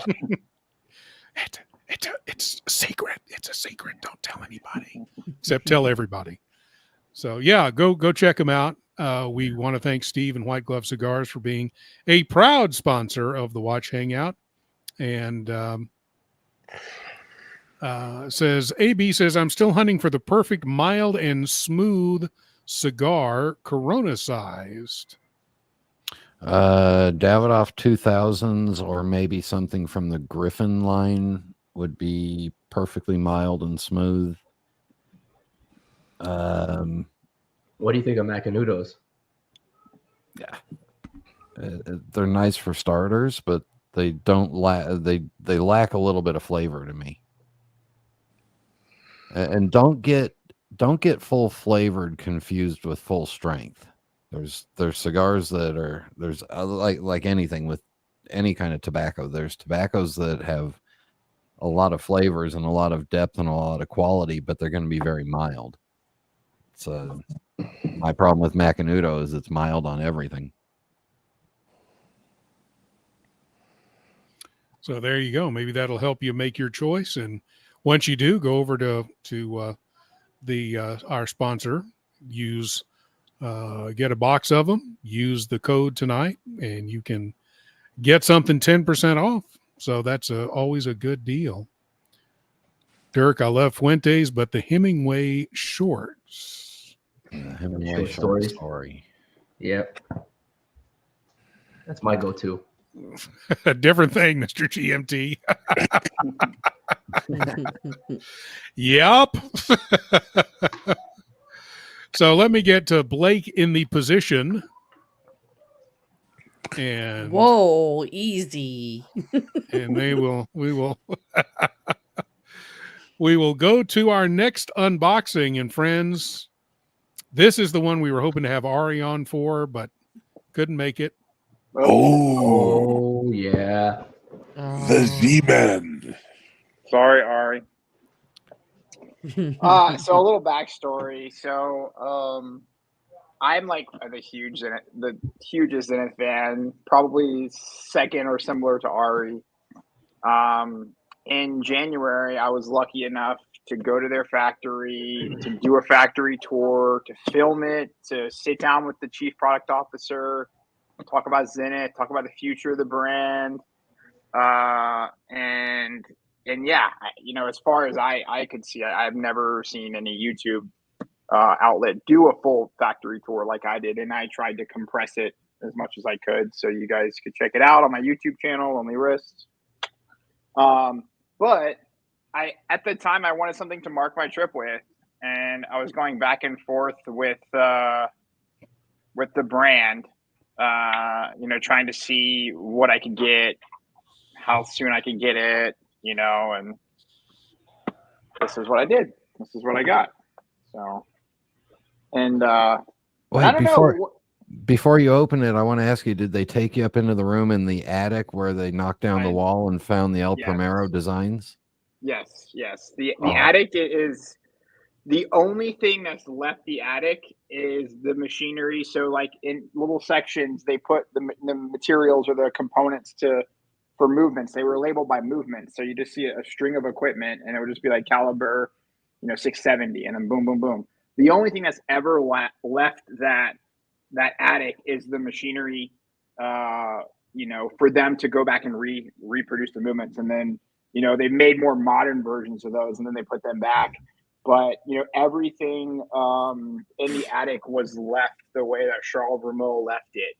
secret. It's a secret. Don't tell anybody, except tell everybody. So yeah, go check them out. We want to thank Steve and White Glove Cigars for being a proud sponsor of the Watch Hangout. And AB says, I'm still hunting for the perfect mild and smooth cigar, Corona sized. Davidoff 2000s or maybe something from the Griffin line would be perfectly mild and smooth. What do you think of Macanudos? Yeah, they're nice for starters, but they don't they lack a little bit of flavor to me. And don't get full flavored confused with full strength. There's cigars that are like anything with any kind of tobacco. There's tobaccos that have a lot of flavors and a lot of depth and a lot of quality, but they're going to be very mild. So my problem with Macanudo is it's mild on everything. So there you go. Maybe that'll help you make your choice. And once you do, go over to our sponsor, use get a box of them, use the code tonight, and you can get something 10% off. So that's always a good deal. Dirk, I love Fuentes, but the Hemingway shorts. Hemingway short story. Yep. That's my go-to. A different thing, Mr. GMT. Yep. So let me get to Blake in the position. And whoa, easy. And we will go to our next unboxing. And friends, this is the one we were hoping to have Ari on for, but couldn't make it. Oh yeah. The Z-Man. Sorry, Ari. So a little backstory. So I'm like the hugest Zenith fan, probably second or similar to Ari. In January, I was lucky enough to go to their factory, to do a factory tour, to film it, to sit down with the chief product officer, talk about Zenith, talk about the future of the brand. And yeah, as far as I could see, I've never seen any YouTube outlet do a full factory tour like I did. And I tried to compress it as much as I could so you guys could check it out on my YouTube channel, Only Wrists. But at the time I wanted something to mark my trip with, and I was going back and forth with the brand, trying to see what I could get, how soon I could get it, and this is what I did. This is what I got. So, and wait, before you open it, I want to ask you, did they take you up into the room in the attic where they knocked down the wall and found the El Primero designs? Yes. The attic is the only thing that's left. The attic is the machinery. So like in little sections, they put the materials or the components to for movements. They were labeled by movement. So you just see a string of equipment and it would just be like caliber, 670, and then boom, boom, boom. The only thing that's ever left that attic is the machinery, for them to go back and reproduce the movements. And then, they made more modern versions of those and then they put them back. But, everything in the attic was left the way that Charles Rameau left it.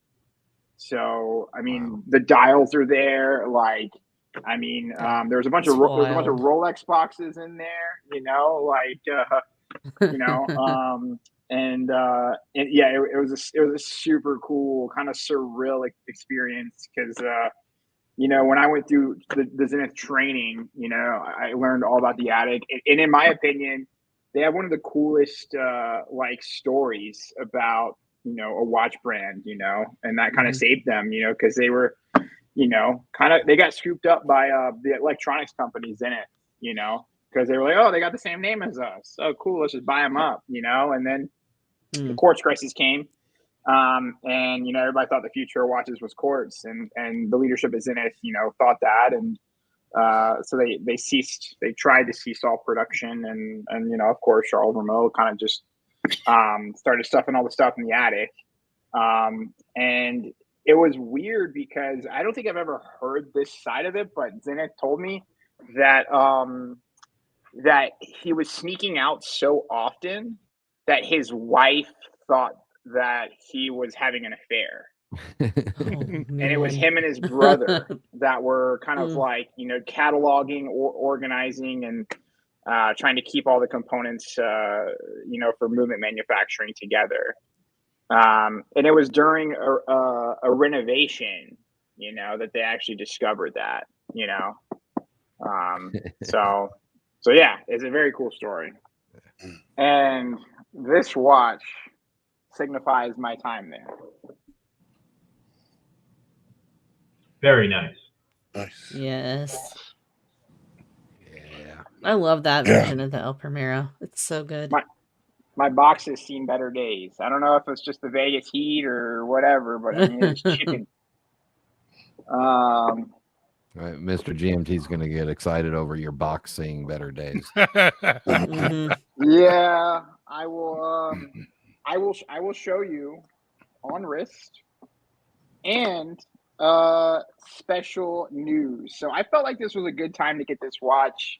So, I mean, the dials are there. Like, I mean, there was a bunch of Rolex boxes in there, and yeah, it was a super cool kind of surreal experience because, when I went through the Zenith training, I learned all about the attic, and in my opinion, they have one of the coolest stories about a watch brand, and that kind of saved them, because they were, they got scooped up by the electronics company Zenith, because they were like, oh, they got the same name as us. Oh, cool, let's just buy them up, and then the quartz crisis came, and everybody thought the future of watches was quartz, and the leadership at Zenith, thought that, and so they tried to cease all production, and of course Charles Rameau kind of just started stuffing all the stuff in the attic, and it was weird because I don't think I've ever heard this side of it, but Zenith told me that that he was sneaking out so often that his wife thought that he was having an affair. And it was him and his brother that were kind of cataloging or organizing and trying to keep all the components, for movement manufacturing together. And it was during a renovation, that they actually discovered that, so yeah, it's a very cool story. And this watch signifies my time there. Very nice. Nice. Yes. Yeah. I love that version of the El Primero. It's so good. My box has seen better days. I don't know if it's just the Vegas heat or whatever, but I mean, it's chicken. Mr. GMT's going to get excited over your box seeing better days. Yeah, I will. I will show you on wrist and special news. So I felt like this was a good time to get this watch.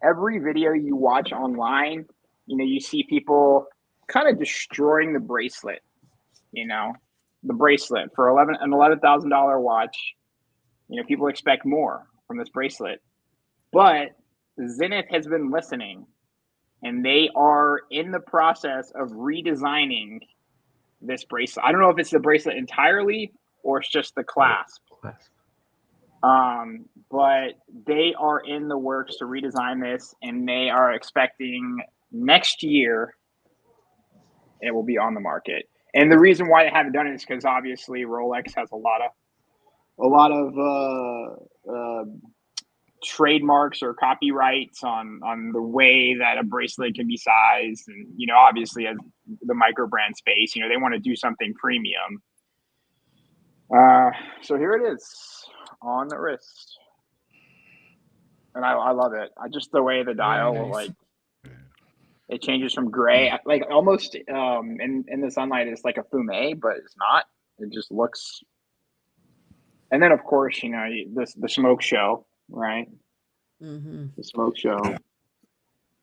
Every video you watch online, you see people kind of destroying the bracelet. The bracelet for an $11,000 watch. People expect more from this bracelet, but Zenith has been listening, and they are in the process of redesigning this bracelet. I don't know if it's the bracelet entirely or it's just the clasp. But they are in the works to redesign this, and they are expecting next year it will be on the market. And the reason why they haven't done it is because obviously Rolex has a lot of trademarks or copyrights on the way that a bracelet can be sized, and obviously as the micro brand space, they want to do something premium. So here it is on the wrist, and I love it. Just the way the dial it changes from gray, almost in the sunlight it's like a fume, but it's not. It just looks. And then, of course, the smoke show, right? The smoke show,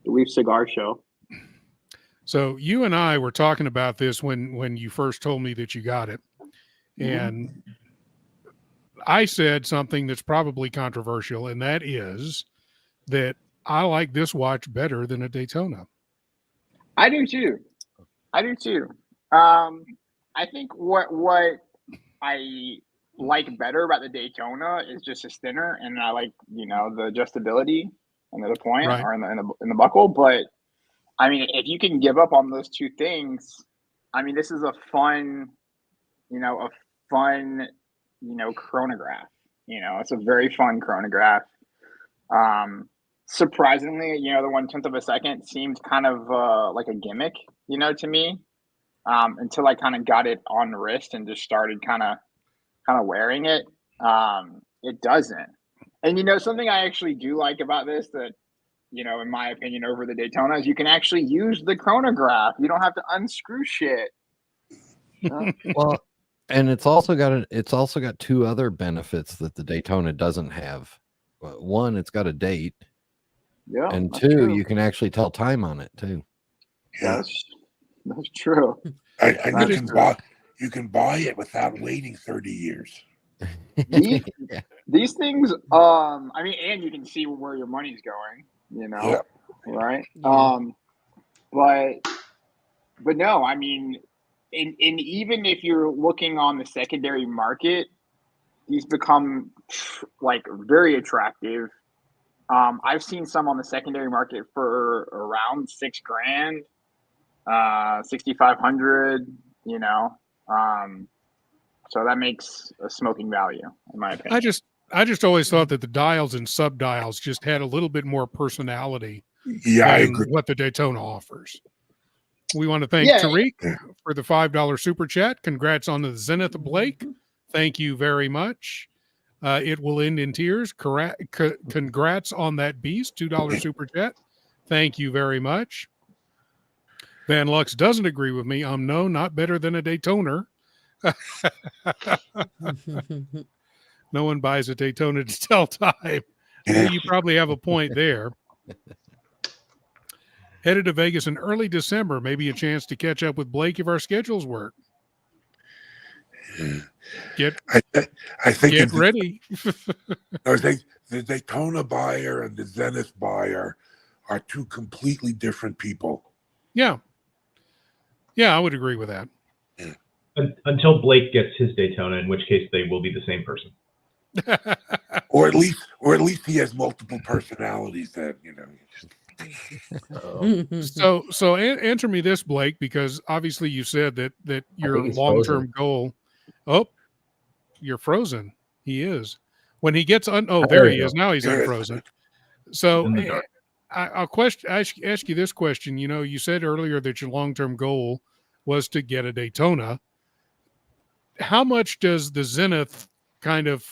the Leaf Cigar show. So you and I were talking about this when you first told me that you got it. And I said something that's probably controversial, and that is that I like this watch better than a Daytona. I do too. I think what I like better about the Daytona is just it's thinner, and I like the adjustability and the point or in the buckle. But I mean, if you can give up on those two things, I mean, this is a fun chronograph. It's a very fun chronograph. Surprisingly, the 1/10 of a second seemed kind of like a gimmick, to me, until I kind of got it on the wrist and just started kind of wearing it. it doesn't. And, you know, something I actually do like about this that, you know, in my opinion, over the Daytona is you can actually use the chronograph. You don't have to unscrew shit. Well, and it's also got two other benefits that the Daytona doesn't have. One, it's got a date. Yeah. And two, you can actually tell time on it too. Yeah, that's true. And you can buy it without waiting 30 years. These things, I mean, and you can see where your money's going, you know, right? But no, I mean, and even if you're looking on the secondary market, these become like very attractive. I've seen some on the secondary market for around $6,000, 6,500, you know. So that makes a smoking value, in my opinion. I just always thought that the dials and sub dials just had a little bit more personality than what the Daytona offers. We want to thank Tariq for the $5 super chat. Congrats on the Zenith, Blake. Thank you very much. It will end in tears. Congrats on that beast. $2 super chat. Thank you very much. Van Lux doesn't agree with me. No, not better than a Daytona. No one buys a Daytona to tell time. Well, you probably have a point there. Headed to Vegas in early December. Maybe a chance to catch up with Blake if our schedules work. Get ready. The Daytona buyer and the Zenith buyer are two completely different people. Yeah. Yeah, I would agree with that. Until Blake gets his Daytona, in which case they will be the same person. or at least he has multiple personalities that, you know. So answer me this, Blake, because obviously you said that your long-term goal. Oh, you're frozen. He is. When he gets there he is. Now he's unfrozen. So I'll ask you this question. You know, you said earlier that your long-term goal was to get a Daytona. How much does the Zenith kind of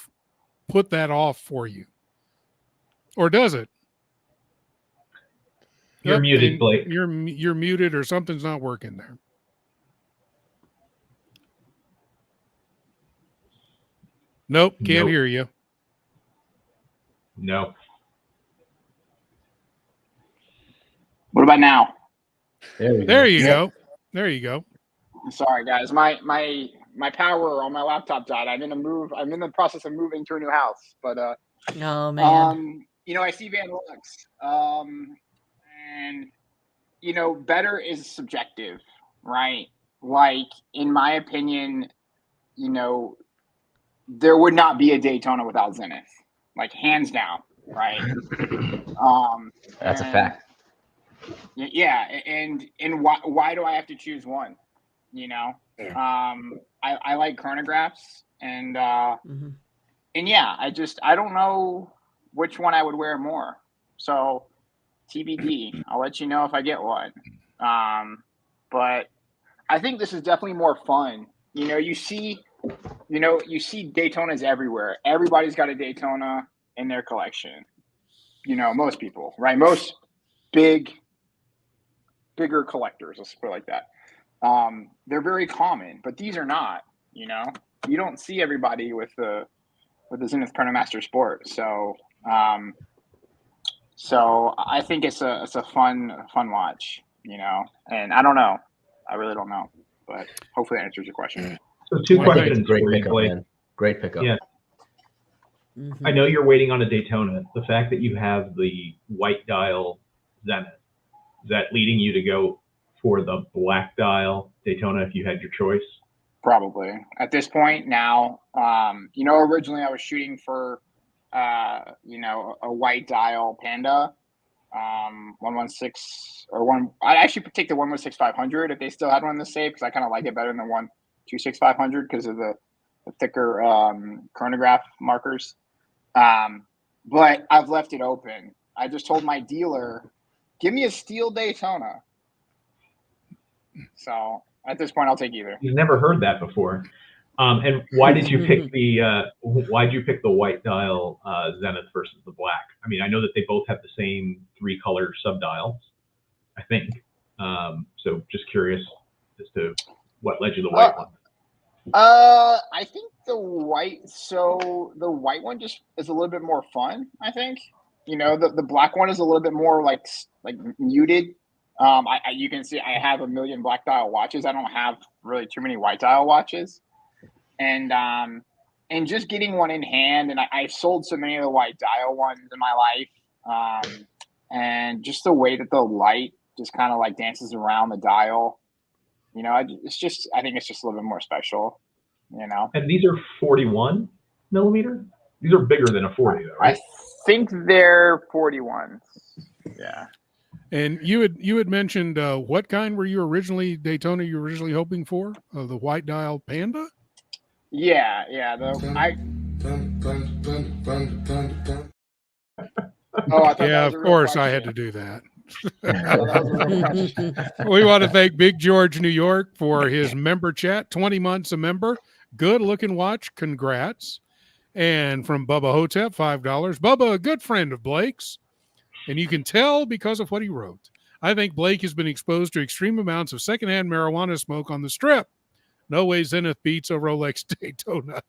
put that off for you? Or does it? You're muted, Blake. You're muted, or something's not working there. Nope, can't hear you. No. What about now? There you go. There you go. Sorry, guys. My power on my laptop died. I'm in the process of moving to a new house. But oh man. You know, I see Van Lux. And you know, better is subjective, right? Like, in my opinion, you know, there would not be a Daytona without Zenith, like hands down, right? That's a fact. Yeah, and why do I have to choose one? You know, I like chronographs, and yeah, I don't know which one I would wear more. So TBD. I'll let you know if I get one. But I think this is definitely more fun. You know, you see Daytonas everywhere. Everybody's got a Daytona in their collection. You know, most people, right? Most bigger collectors, let's put it like that. They're very common, but these are not. You know, you don't see everybody with the Zenith Chronomaster Sport. So I think it's a fun watch, you know, and I don't know. I really don't know, but hopefully that answers your question. So two questions for you, Blake. Great pickup. Yeah. I know you're waiting on a Daytona. The fact that you have the white dial Zenith, is that leading you to go for the black dial Daytona if you had your choice? Probably. At this point now, you know, originally I was shooting for you know, a white dial Panda, 116 or one. I'd actually take the 116-500 if they still had one in the safe, because I kind of like it better than the 126-500 because of the thicker chronograph markers. But I've left it open. I just told my dealer, give me a steel Daytona. So at this point, I'll take either. You've never heard that before. And why did you pick the white dial Zenith versus the black? I mean, I know that they both have the same 3-color subdials, I think. So just curious as to what led you to the white one. I think the white one just is a little bit more fun, I think. You know, the black one is a little bit more like muted. You can see I have a million black dial watches. I don't have really too many white dial watches. And just getting one in hand, and I've sold so many of the white dial ones in my life. And just the way that the light just kind of like dances around the dial, you know, I think it's just a little bit more special, you know. And these are 41 millimeter? These are bigger than a 40, though, right? I think they're 41s. Yeah. And you had mentioned what kind were you originally hoping for? The white dial Panda? Yeah. Of course I had to do that. We want to thank Big George New York for his member chat. 20 months a member. Good looking watch. Congrats. And from Bubba Hotep, $5. Bubba, a good friend of Blake's. And you can tell because of what he wrote. I think Blake has been exposed to extreme amounts of secondhand marijuana smoke on the strip. No way Zenith beats a Rolex Daytona.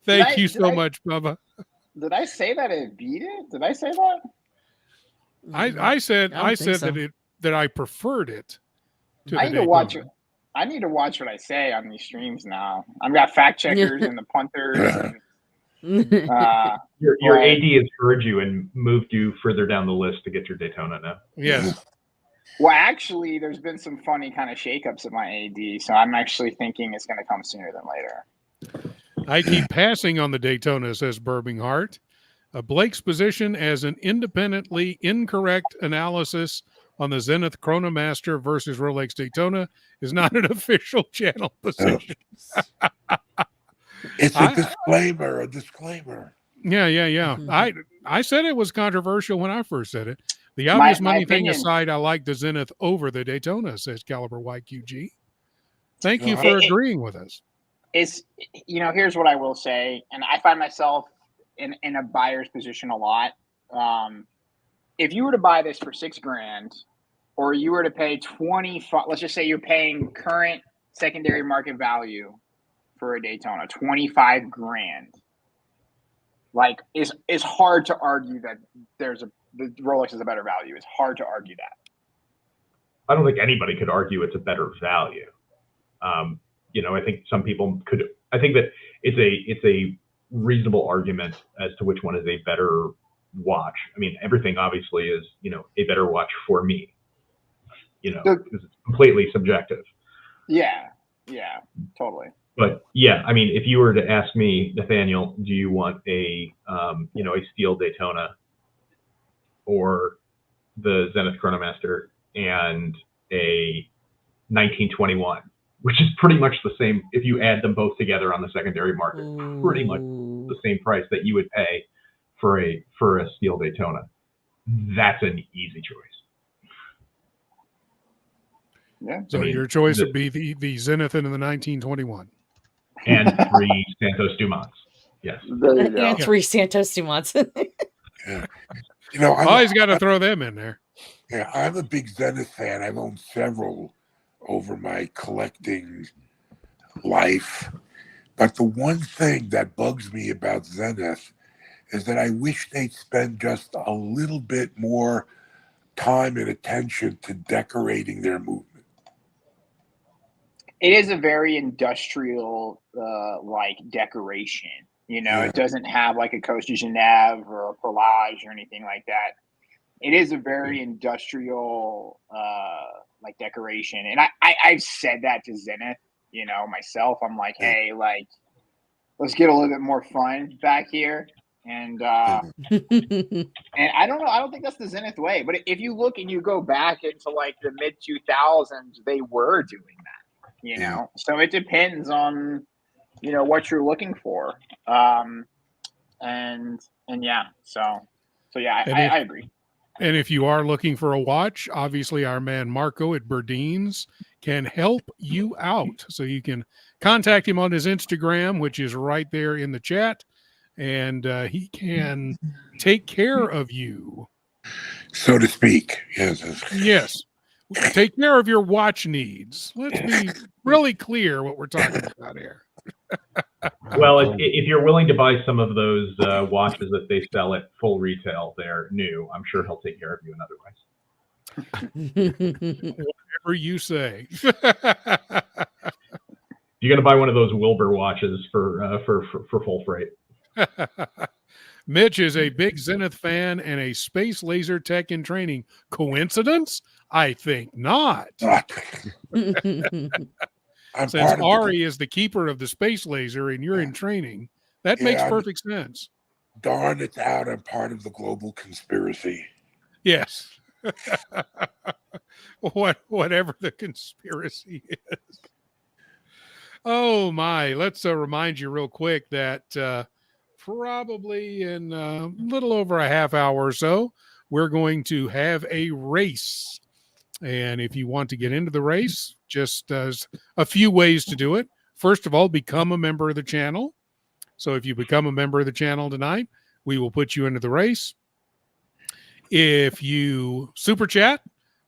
Thank you so much, Bubba. Did I say that it beat it? Did I say that? I said that I preferred it. I need to watch it. I need to watch what I say on these streams now. I've got fact checkers and the punters. Your AD has heard you and moved you further down the list to get your Daytona now. Yes. Well, actually, there's been some funny kind of shakeups at my AD, so I'm actually thinking it's going to come sooner than later. I keep passing on the Daytona, says Burbing Heart. Blake's position as an independently incorrect analysis on the Zenith Chronomaster versus Rolex Daytona is not an official channel position. It's a disclaimer. Yeah. I said it was controversial when I first said it. The obvious money thing aside, I like the Zenith over the Daytona, says Caliber YQG. Thank you for agreeing with us. It's, you know, here's what I will say, and I find myself in a buyer's position a lot. If you were to buy this for $6,000, or you were to pay 25, let's just say you're paying current secondary market value for a Daytona, $25,000. Like, it's hard to argue that the Rolex is a better value. It's hard to argue that. I don't think anybody could argue it's a better value. You know, I think some people could. I think that it's a reasonable argument as to which one is a better watch. I mean, everything obviously is, you know, a better watch for me. You know, because it's completely subjective. Yeah, totally. But yeah, I mean, if you were to ask me, Nathaniel, do you want a steel Daytona or the Zenith Chronomaster and a 1921, which is pretty much the same if you add them both together on the secondary market, pretty much the same price that you would pay for a steel Daytona. That's an easy choice. Yeah. So your choice would be the Zenith and the 1921. And 3 Santos Dumonts. Yes. And 3 Santos Dumonts. Yeah. You know, always got to throw them in there. Yeah, I'm a big Zenith fan. I've owned several over my collecting life. But the one thing that bugs me about Zenith is that I wish they'd spend just a little bit more time and attention to decorating their movement. It is a very industrial like decoration. You know, It doesn't have like a Coste de Genève or a Perlage or anything like that. It is a very industrial like decoration. And I've said that to Zenith, you know, myself. I'm like, hey, like, let's get a little bit more fun back here. And and I don't know. I don't think that's the Zenith way. But if you look and you go back into like the mid 2000s, they were doing that. You know, so it depends on, you know, what you're looking for. And yeah, so yeah, I agree. And if you are looking for a watch, obviously our man Marco at Burdeen's can help you out. So you can contact him on his Instagram, which is right there in the chat, and he can take care of you. So to speak. Yes. Yes. Take care of your watch needs. Let's be really clear what we're talking about here. Well, if you're willing to buy some of those watches that they sell at full retail, they're new. I'm sure he'll take care of you in other ways. Whatever you say. You're going to buy one of those Wilbur watches for full freight. Mitch is a big Zenith fan and a space laser tech in training. Coincidence? I think not. Since Ari is the keeper of the space laser and you're in training, that makes perfect sense. Darn, it's out. I'm part of the global conspiracy. Yes. Whatever the conspiracy is. Oh my, let's remind you real quick that probably in a little over a half hour or so, we're going to have a race. And if you want to get into the race, just a few ways to do it. First of all, become a member of the channel. So if you become a member of the channel tonight, we will put you into the race. If you super chat,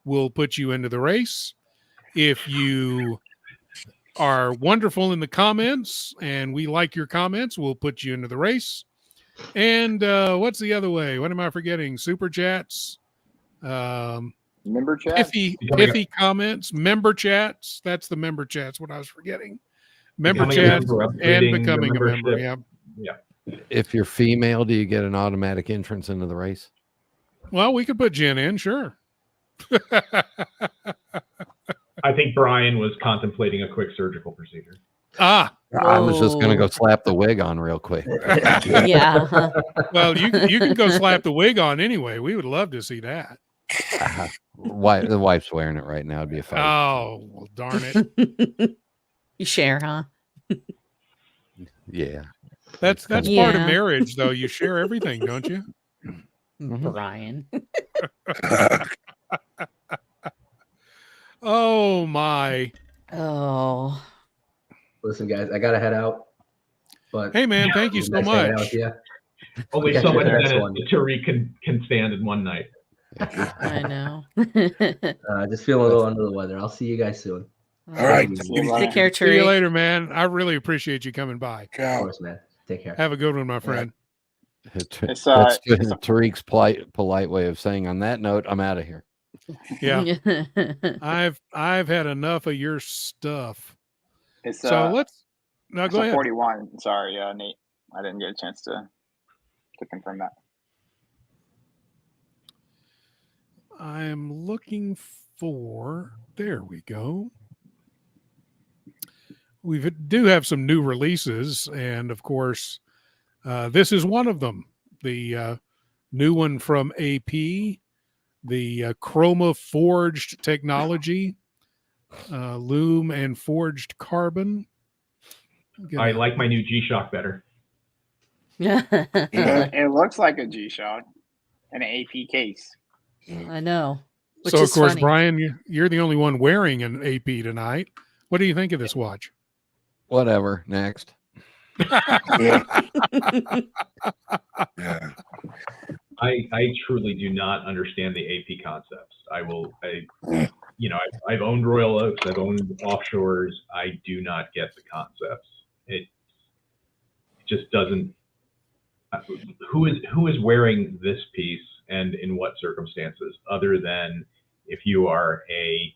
we'll put you into the race. If you are wonderful in the comments and we like your comments, we'll put you into the race. And what's the other way? What am I forgetting? Super chats, member chats, pithy comments, member chats. That's the member chats. What I was forgetting. Member chats and becoming a member. Yeah. If you're female, do you get an automatic entrance into the race? Well, we could put Jen in, sure. I think Brian was contemplating a quick surgical procedure. I was just going to go slap the wig on real quick. Yeah. Well, you can go slap the wig on anyway. We would love to see that. The wife's wearing it right now. It'd be a fight. Oh, well, darn it. You share, huh? Yeah. That's part of marriage, though. You share everything, don't you? Brian. Oh my. Oh. Listen, guys, I gotta head out. But hey, man, thank you so much. Only so much that Tariq can stand in one night. I know. Just feeling a little under the weather. I'll see you guys soon. All right. Take care, Tariq. See you later, man. I really appreciate you coming by. Of course, man. Take care. Have a good one, my friend. That's Tariq's polite way of saying, on that note, I'm out of here. Yeah. I've had enough of your stuff. It's so let's go ahead. 41. Sorry, Nate. I didn't get a chance to confirm that. I'm looking for, there we go. We do have some new releases, and of course, this is one of them. The new one from AP, the Chroma forged technology, loom and forged carbon. I like my new G-Shock better. It looks like a G-Shock and an AP case. I know. So, of course, funny. Brian, you're the only one wearing an AP tonight. What do you think of this watch? Whatever. Next. Yeah. I truly do not understand the AP concepts. I've owned Royal Oaks. I've owned offshores. I do not get the concepts. It just doesn't. Who is wearing this piece and in what circumstances, other than if you are a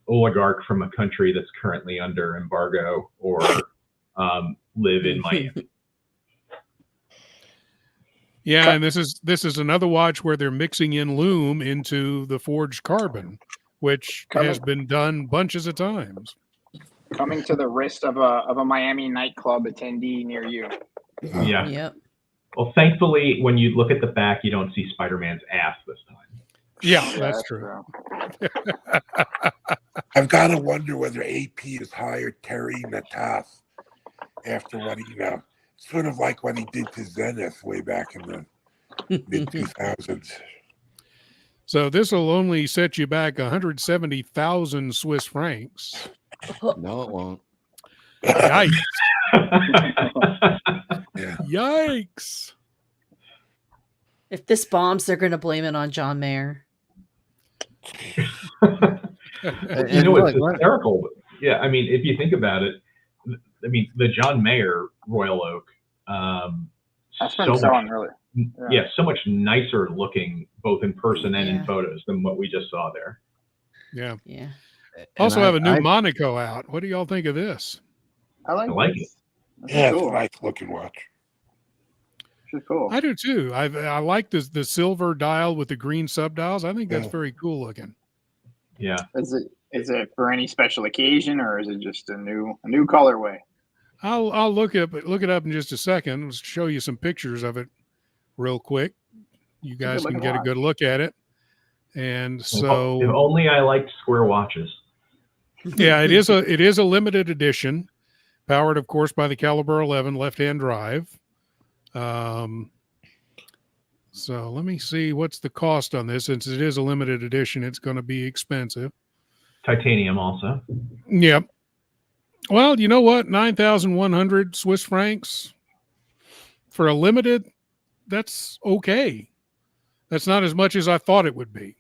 oligarch from a country that's currently under embargo or live in Miami. Yeah, and this is another watch where they're mixing in loom into the forged carbon, which has been done bunches of times. Coming to the wrist of a Miami nightclub attendee near you. Yeah. Yep. Well, thankfully, when you look at the back, you don't see Spider-Man's ass this time. Yeah, that's true. I've got to wonder whether AP has hired Terry Nataf after what sort of like what he did to Zenith way back in the mid-2000s. So this will only set you back 170,000 Swiss francs. No, it won't. Yikes! Yeah. Yikes! If this bombs, they're going to blame it on John Mayer. You know, it's hysterical. Yeah, I mean, if you think about it, I mean, the John Mayer Royal Oak, That's been selling really. Yeah, so much nicer looking both in person and in photos than what we just saw there. Yeah. Yeah. Also have a new Monaco out. What do y'all think of this? I like it. Yeah, cool. It's a nice looking watch. It's cool. I do too. I like the silver dial with the green subdials. I think that's very cool looking. Yeah. Is it for any special occasion, or is it just a new colorway? I'll look it up in just a second. I'll show you some pictures of it real quick. You guys can get a good look at it. And so, if only I liked square watches. Yeah, it is a limited edition, powered, of course, by the Caliber 11 left-hand drive. So let me see what's the cost on this. Since it is a limited edition, it's going to be expensive. Titanium also. Yep. Well, you know what? 9,100 Swiss francs for a limited. That's okay. That's not as much as I thought it would be.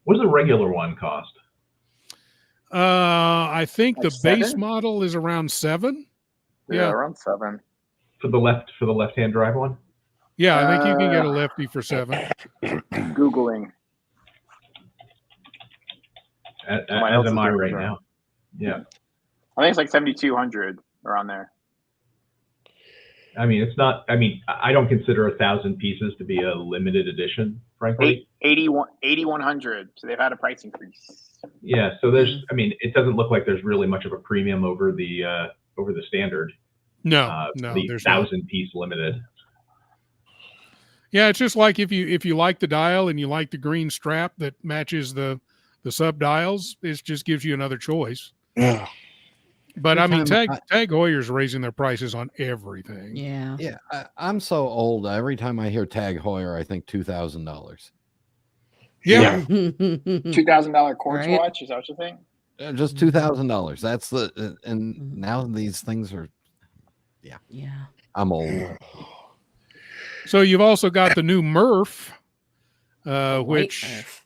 What does a regular one cost? I think Like the base 7? model is around 7. Yeah, around 7. For the left-hand drive one? Yeah, I think you can get a lefty for 7. Googling. As am I right now. Yeah. I think it's like 7,200 around there. I mean, it's not. I mean, I don't consider 1,000 pieces to be a limited edition, frankly. 8,100. So they've had a price increase. Yeah. So there's. I mean, it doesn't look like there's really much of a premium over the standard. No, the there's 1,000-piece limited. Yeah, it's just like if you like the dial and you like the green strap that matches the sub dials, it just gives you another choice. Yeah. But I mean, Tag Heuer's raising their prices on everything. Yeah. Yeah. I'm so old. Every time I hear Tag Heuer, I think $2,000. Yeah. $2,000 quartz watch. Is that what you think? Just $2,000. That's and now these things are. Yeah. I'm old. So you've also got the new Murph, which Murph.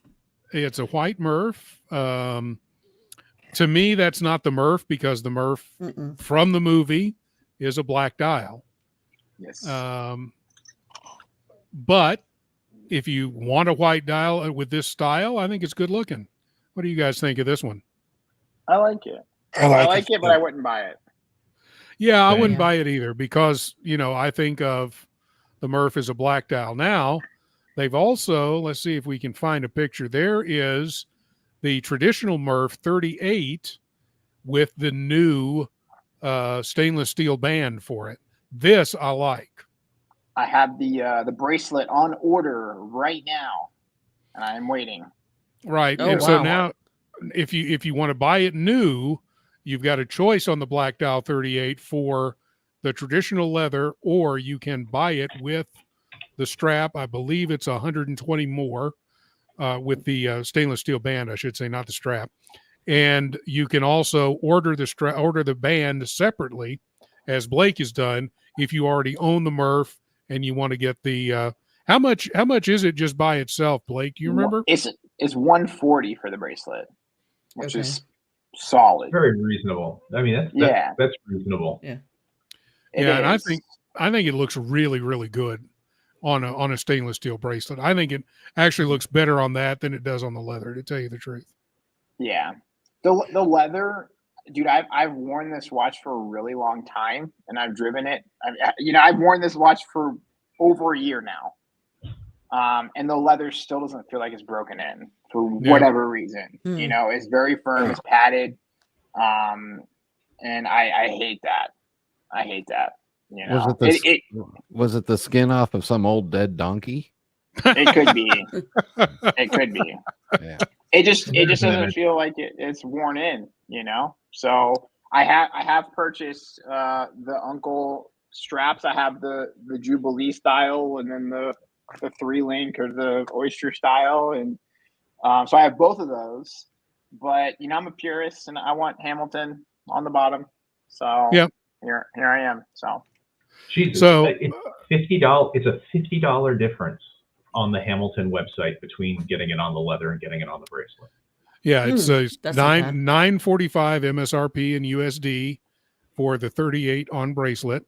It's a white Murph. To me, that's not the Murph because the Murph from the movie is a black dial. Yes. But if you want a white dial with this style, I think it's good looking. What do you guys think of this one? I like it. I like it, but I wouldn't buy it. Yeah, I wouldn't buy it either because, I think of the Murph as a black dial. Now, they've also, let's see if we can find a picture. There is the traditional Murph 38 with the new stainless steel band for it. This I like. I have the bracelet on order right now, and I'm waiting. Right. So now, if you want to buy it new, you've got a choice on the black dial 38 for the traditional leather, or you can buy it with the strap. I believe it's 120 more with the stainless steel band, I should say, not the strap. And you can also order the band separately, as Blake has done, if you already own the Murph and you want to get the how much is it just by itself, Blake? Do you remember? It's $140 for the bracelet, which is solid. Very reasonable. I mean, that's reasonable. Yeah. And I think it looks really, really good on a stainless steel bracelet. I think it actually looks better on that than it does on the leather, to tell you the truth. Yeah. The leather, dude, I've worn this watch for a really long time, and I've driven it. I've worn this watch for over a year now. And the leather still doesn't feel like it's broken in for whatever reason. It's very firm, it's padded. And I hate that. I hate that. Was it the skin off of some old dead donkey? It could be. It could be. Yeah. It just doesn't feel like it's worn in, So I have purchased the Uncle straps. I have the Jubilee style, and then the 3-link or the Oyster style, and so I have both of those. But I'm a purist, and I want Hamilton on the bottom. So Yep. here I am. So Jesus, So- it's $50. It's a $50 difference on the Hamilton website between getting it on the leather and getting it on the bracelet. Yeah, it's that's not bad. $945 MSRP in USD for the 38 on bracelet.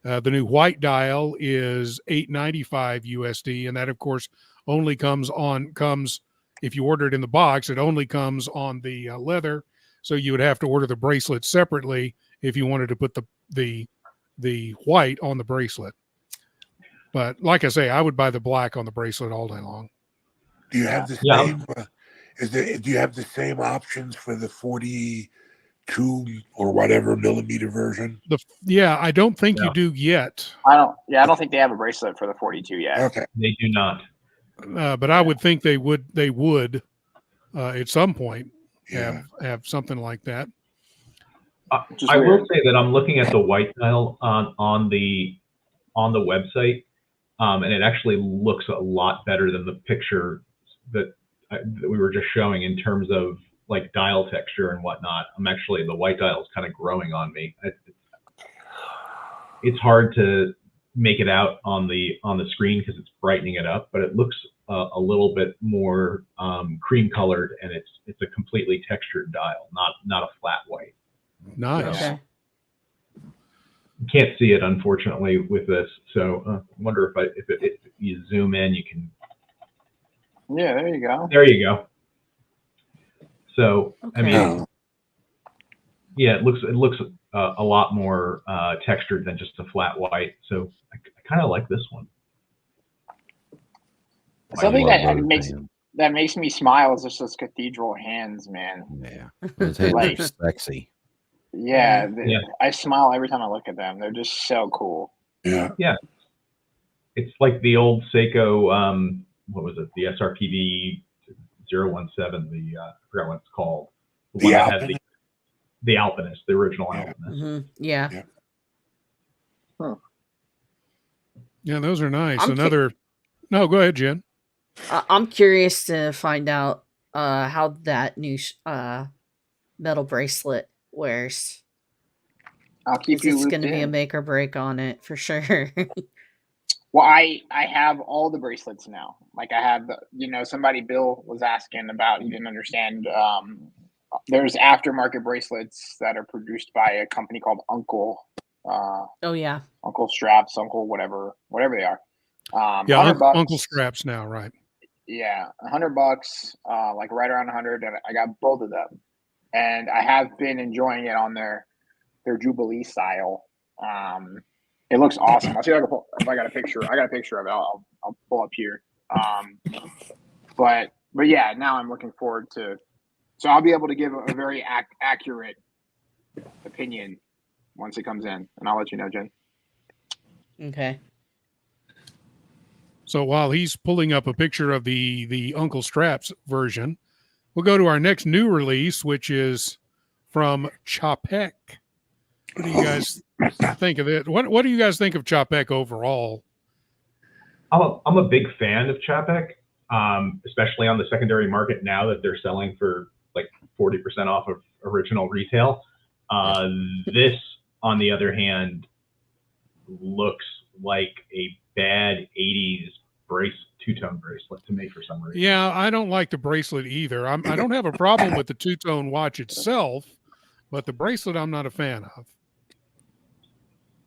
The new white dial is $895 USD, and that of course only comes if you order it in the box. It only comes on the leather, so you would have to order the bracelet separately if you wanted to put the white on the bracelet. But like I say, I would buy the black on the bracelet all day long. Do you have the same? Do you have the same options for the 42 or whatever millimeter version? I don't think you do yet. I don't think they have a bracelet for the 42 yet. Okay, they do not. But I would think they would at some point have something like that. I will say that I'm looking at the white dial on the website, and it actually looks a lot better than the picture that we were just showing in terms of like dial texture and whatnot. The white dial is kind of growing on me. It's hard to make it out on the screen because it's brightening it up, but it looks a little bit more cream colored, and it's a completely textured dial, not a flat white. Nice. Okay. You can't see it unfortunately with this, so I wonder if you zoom in, you can. Yeah, there you go. There you go. So Okay. I mean, yeah, it looks a lot more textured than just a flat white. So I kind of like this one. Something that makes me smile is just those cathedral hands, man. Yeah, those hands Like- are sexy. Yeah, Yeah. I smile every time I look at them. They're just so cool. yeah. It's like the old Seiko. What was it? The SRPD 017. I forgot what it's called. The one that had the Alpinist, the original Alpinist. Yeah. Yeah, those are nice. I'm No, go ahead, Jen. I'm curious to find out how that new metal bracelet wears. I'll keep you It's looped going to be a in. make or break on it for sure. Well, I have all the bracelets now. Like I have, somebody Bill was asking about. He didn't understand. There's aftermarket bracelets that are produced by a company called Uncle. Oh yeah. Uncle Straps, Uncle whatever they are. Yeah, $100. Uncle Straps now, right? Yeah, $100, like right around 100, and I got both of them, and I have been enjoying it on their Jubilee style. It looks awesome. I'll see if I got a picture. I got a picture of it. I'll pull up here. But yeah, now I'm looking forward to. So I'll be able to give a very accurate opinion once it comes in, and I'll let you know, Jen. Okay. So while he's pulling up a picture of the Uncle Straps version, we'll go to our next new release, which is from Chapek. What do you guys think of it? What do you guys think of Chapek overall? I'm a big fan of Chapek, especially on the secondary market now that they're selling for like 40% off of original retail. This, on the other hand, looks like a bad 80s two-tone bracelet to me for some reason. Yeah, I don't like the bracelet either. I don't have a problem with the two-tone watch itself, but the bracelet I'm not a fan of.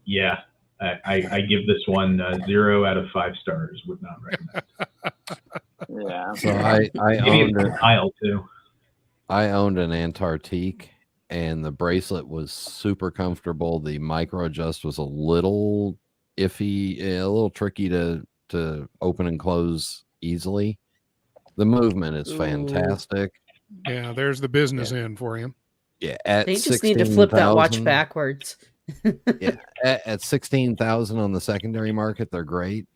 Yeah, I give this one 0 out of 5 stars. Would not recommend. Yeah. So I Maybe owned it's style too. I owned an Antarctique, and the bracelet was super comfortable. The micro adjust was a little iffy, a little tricky to open and close easily. The movement is fantastic. Yeah, there's the business end for him. Yeah, at They just need to flip that watch 16,000 backwards. Yeah, at 16,000 on the secondary market, they're great.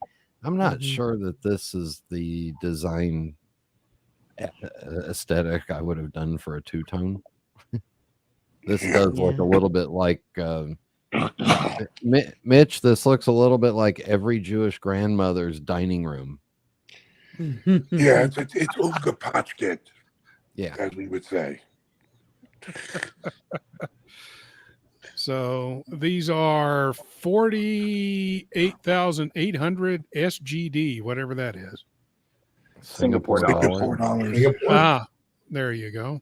I'm not sure that this is the design aesthetic I would have done for a two-tone. This does look a little bit like Mitch. This looks a little bit like every Jewish grandmother's dining room. Yeah, it's Ungepatchket. Yeah, as we would say. So these are 48,800 SGD, whatever that is. Singapore $Singapore. Ah, there you go.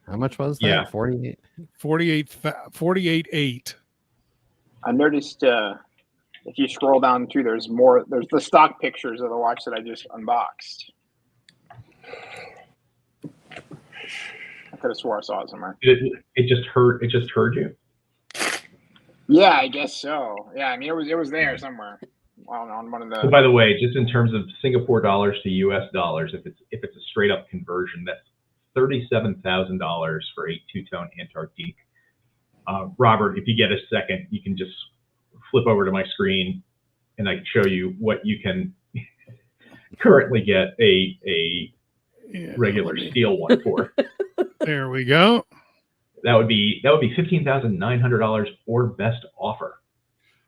How much was that? Yeah. 48? 48.8. I noticed if you scroll down too, there's more. There's the stock pictures of the watch that I just unboxed. I could have swore I saw it somewhere. It just heard you. Yeah, I guess so. Yeah, I mean it was there somewhere on one of the. So by the way, just in terms of Singapore dollars to US dollars, if it's a straight up conversion, that's $37,000 for a two-tone Antarctique. Robert, if you get a second, you can just flip over to my screen and I can show you what you can currently get a regular steel one for. There we go. That would be $15,900 or best offer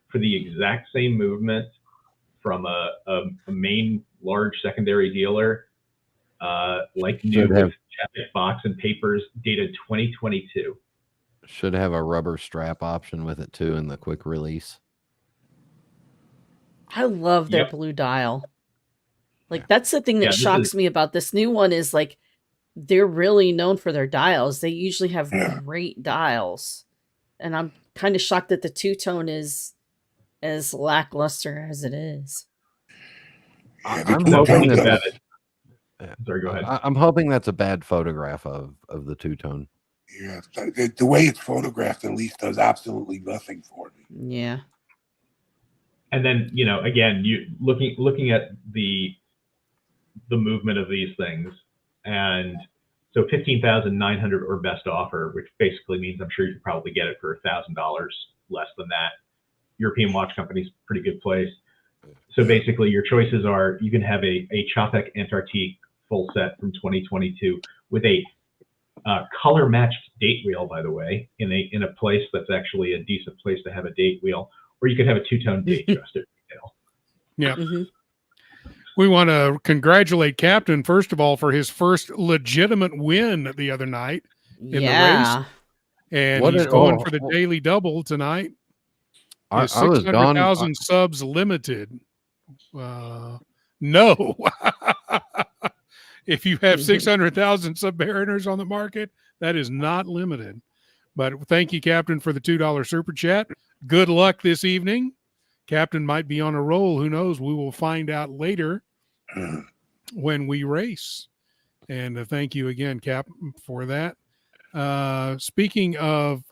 for the exact same movement from a main large secondary dealer, like new with check box and papers, dated 2022. Should have a rubber strap option with it too in the quick release. I love their blue dial. Like that's the thing that shocks me about this new one is like they're really known for their dials. They usually have great dials. And I'm kind of shocked that the two-tone is as lackluster as it is. I'm hoping that sorry, go ahead. I'm hoping that's a bad photograph of the two-tone. Yeah, the way it's photographed at least does absolutely nothing for me. Yeah. And then, you know, again, you looking at the movement of these things, and so $15,900 or best offer, which basically means I'm sure you could probably get it for $1,000 less than that. European Watch Company's a pretty good place. So basically, your choices are you can have a Patek Antarctique full set from 2022 with a color matched date wheel, by the way, in a place that's actually a decent place to have a date wheel, or you could have a two-tone date adjusted. Yeah. Mm-hmm. We want to congratulate Captain, first of all, for his first legitimate win the other night in the race. And he's going for the daily double tonight. 600,000 subs limited. No. If you have 600,000 submariners on the market, that is not limited. But thank you, Captain, for the $2 super chat. Good luck this evening. Captain might be on a roll. Who knows? We will find out later when we race. And thank you again, Cap, for that. Speaking of,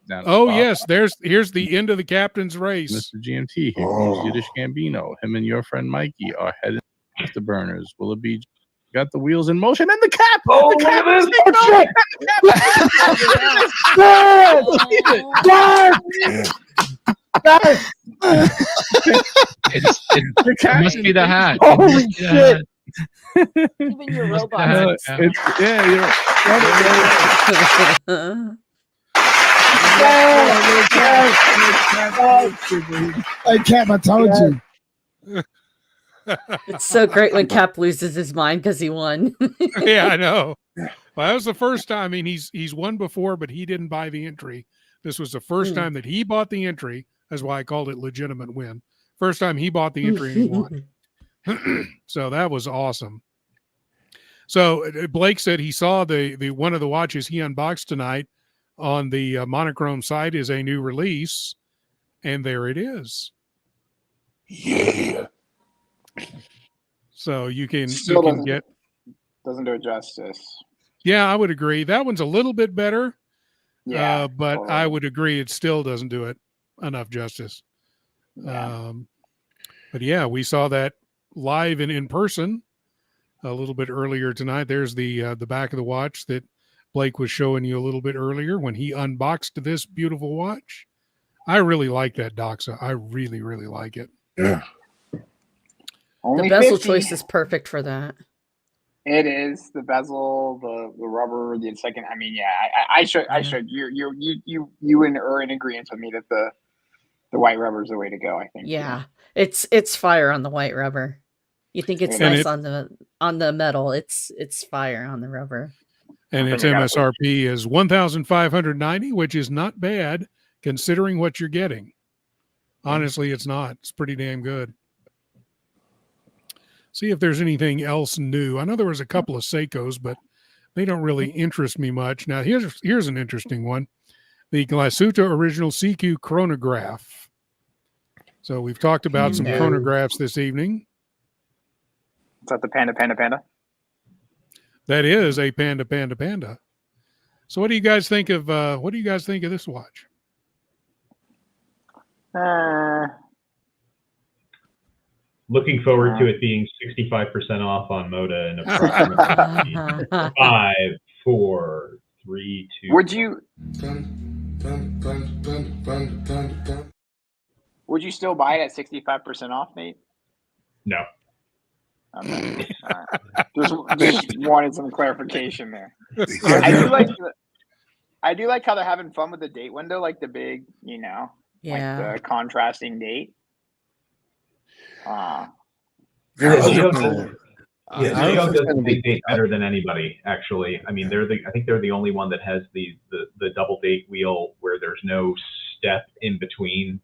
yes, here's the end of the captain's race. Mr. GMT, here comes Yiddish Gambino. Him and your friend Mikey are heading to the burners. Will it be got the wheels in motion and the cap? Oh, the cap look at this! It must be the hat. Holy shit! Even your robot. I can't. I told you. It's so great when Cap loses his mind because he won. Yeah, I know. Well, that was the first time. I mean, he's won before, but he didn't buy the entry. This was the first time that he bought the entry. That's why I called it legitimate win. First time he bought the entry and he won. So that was awesome. So Blake said he saw the one of the watches he unboxed tonight on the monochrome site is a new release, and there it is. Yeah. So you can get. Doesn't do it justice. Yeah, I would agree. That one's a little bit better. Yeah, but totally. I would agree it still doesn't do it enough justice. Yeah. But yeah, we saw that live and in person a little bit earlier tonight. There's the back of the watch that Blake was showing you a little bit earlier when he unboxed this beautiful watch. I really like that Doxa. I really, really like it. Yeah. Only the bezel 50. choice is perfect for that. It is the bezel, the rubber, the second. I mean, yeah, I should. You are in agreement with me that the white rubber is the way to go. I think. Yeah, it's fire on the white rubber. You think it's nice on the metal? It's fire on the rubber. And its MSRP is $1,590, which is not bad considering what you're getting. Honestly, it's not. It's pretty damn good. See if there's anything else new. I know there was a couple of Seikos, but they don't really interest me much. Now, here's an interesting one. The Glasuta Original CQ chronograph. So we've talked about some chronographs this evening. Is that the Panda? That is a Panda. So what do you guys think of this watch? Looking forward to it being 65% off on Moda in approximately 5, 4, 3, 2. Would you still buy it at 65% off, Nate? No. Okay. All right. Just wanted some clarification there. I do like how they're having fun with the date window, like the big, like the contrasting date. Zico does the date better than anybody, actually. I mean, I think they're the only one that has the double date wheel where there's no step in between.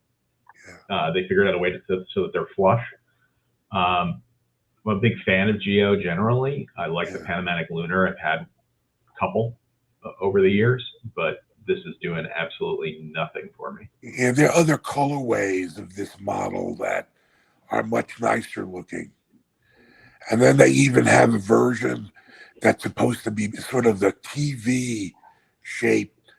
They figured out a way so that they're flush. I'm a big fan of Geo generally. I like the Panamanic Lunar. I've had a couple over the years, but this is doing absolutely nothing for me. Yeah, there are other colorways of this model that are much nicer looking. And then they even have a version that's supposed to be sort of the TV shaped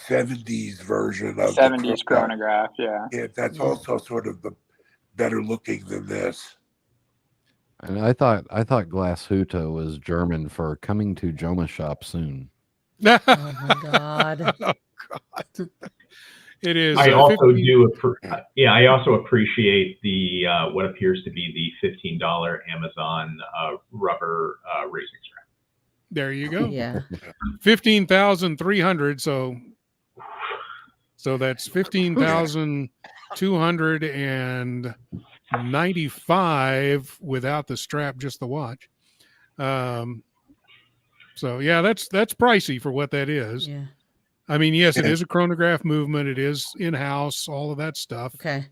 70s version of 70s chronograph, yeah. That's also sort of the better looking than this. And I thought Glasuta was German for coming to Joma shop soon. Oh my God. Oh God. It is. I also I also appreciate the what appears to be the $15 Amazon rubber racing strap. There you go. Yeah. 15,300. So that's 15,295 without the strap, just the watch. So yeah, that's pricey for what that is. Yeah. I mean, yes, it is a chronograph movement. It is in-house, all of that stuff. Okay.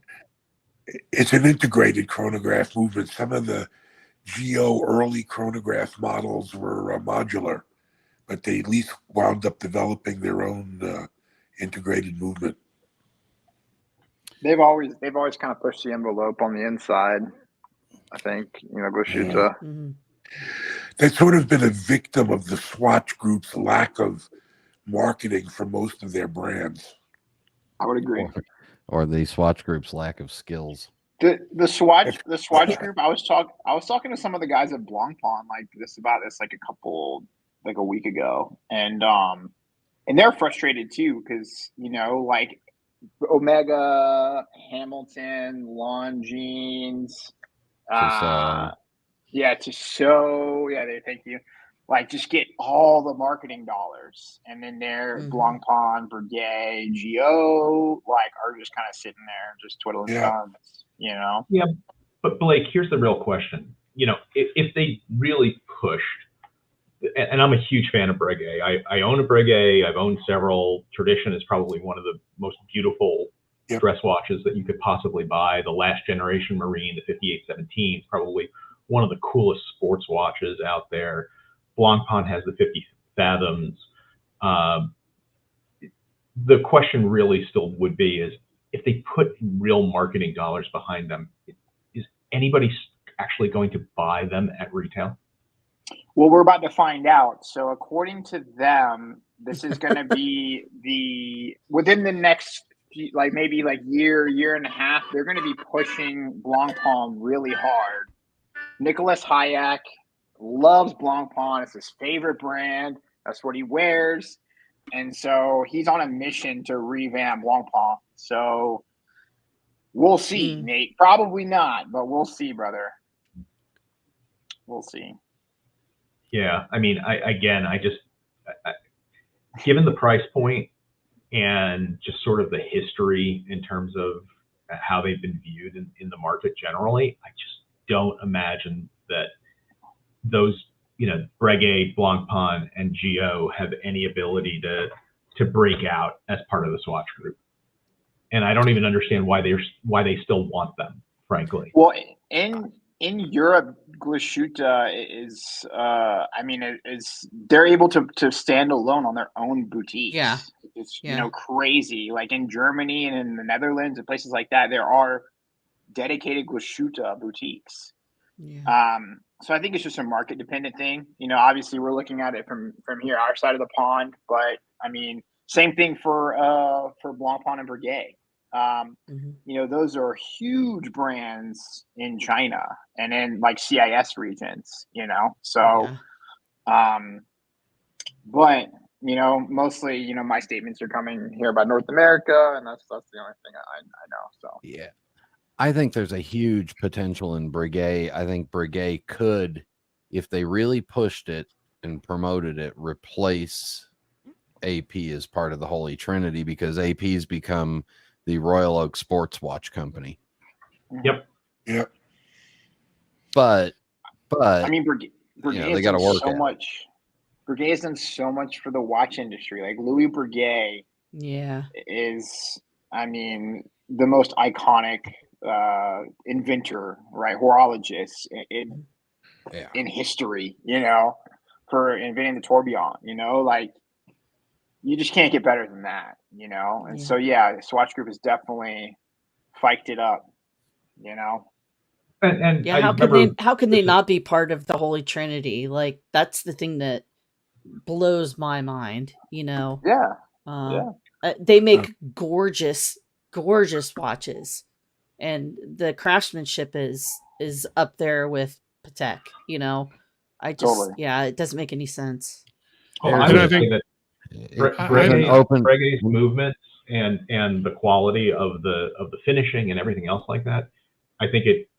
It's an integrated chronograph movement. Some of the Geo early chronograph models were modular, but they at least wound up developing their own integrated movement. They've always kind of pushed the envelope on the inside. I think Glasuta. Mm-hmm. They've sort of been a victim of the Swatch Group's lack of marketing for most of their brands. I would agree. Or the Swatch Group's lack of skills. The Swatch Group. I was talking to some of the guys at Blancpain like a week ago, and they're frustrated too because like Omega, Hamilton, Longines, thank you. Like just get all the marketing dollars, and then their Blancpain, Piguet, Geo, are just kind of sitting there, just twiddling thumbs, Yeah, but Blake, here's the real question. If they really pushed, and I'm a huge fan of Breguet. I own a Breguet. I've owned several. Tradition is probably one of the most beautiful dress watches that you could possibly buy. The last generation Marine, the 5817, is probably one of the coolest sports watches out there. Blancpain has the 50 Fathoms. The question really still would be is if they put real marketing dollars behind them, is anybody actually going to buy them at retail? Well, we're about to find out. So according to them, this is going to be within the next maybe year and a half, they're going to be pushing Blancpain really hard. Nicholas Hayek loves Blancpain. It's his favorite brand. That's what he wears. And so he's on a mission to revamp Blancpain. So we'll see, Nate. Probably not, but we'll see, brother. We'll see. Yeah, I mean, given the price point and just sort of the history in terms of how they've been viewed in the market generally, I just don't imagine that those, Breguet, Blancpain, and Gio have any ability to break out as part of the swatch group. And I don't even understand why they still want them, frankly. Well, in Europe, Glashütte is they're able to stand alone on their own boutiques. Yeah. It's crazy. Like in Germany and in the Netherlands and places like that, there are dedicated Glashütte boutiques. Yeah. So I think it's just a market dependent thing. Obviously we're looking at it from here, our side of the pond, but I mean, same thing for Blancpain and Breguet. Those are huge brands in China and in like CIS regions, so, but, mostly, my statements are coming here about North America, and that's the only thing I know. So, yeah, I think there's a huge potential in Breguet. I think Breguet could, if they really pushed it and promoted it, replace AP as part of the Holy Trinity, because AP's become the Royal Oak Sports Watch Company. Yep. But I mean, Breguet they got to work so much. Breguet has done so much for the watch industry. Like Louis Breguet, is, I mean, the most iconic inventor, right? Horologist in history. For inventing the tourbillon. Like you just can't get better than that. And so the Swatch Group has definitely fiked it up. And how can they not be part of the Holy Trinity? Like that's the thing that blows my mind. They make gorgeous watches, and the craftsmanship is up there with Patek. It doesn't make any sense. I think that Breguet's movements and the quality of the finishing and everything else like that, I think it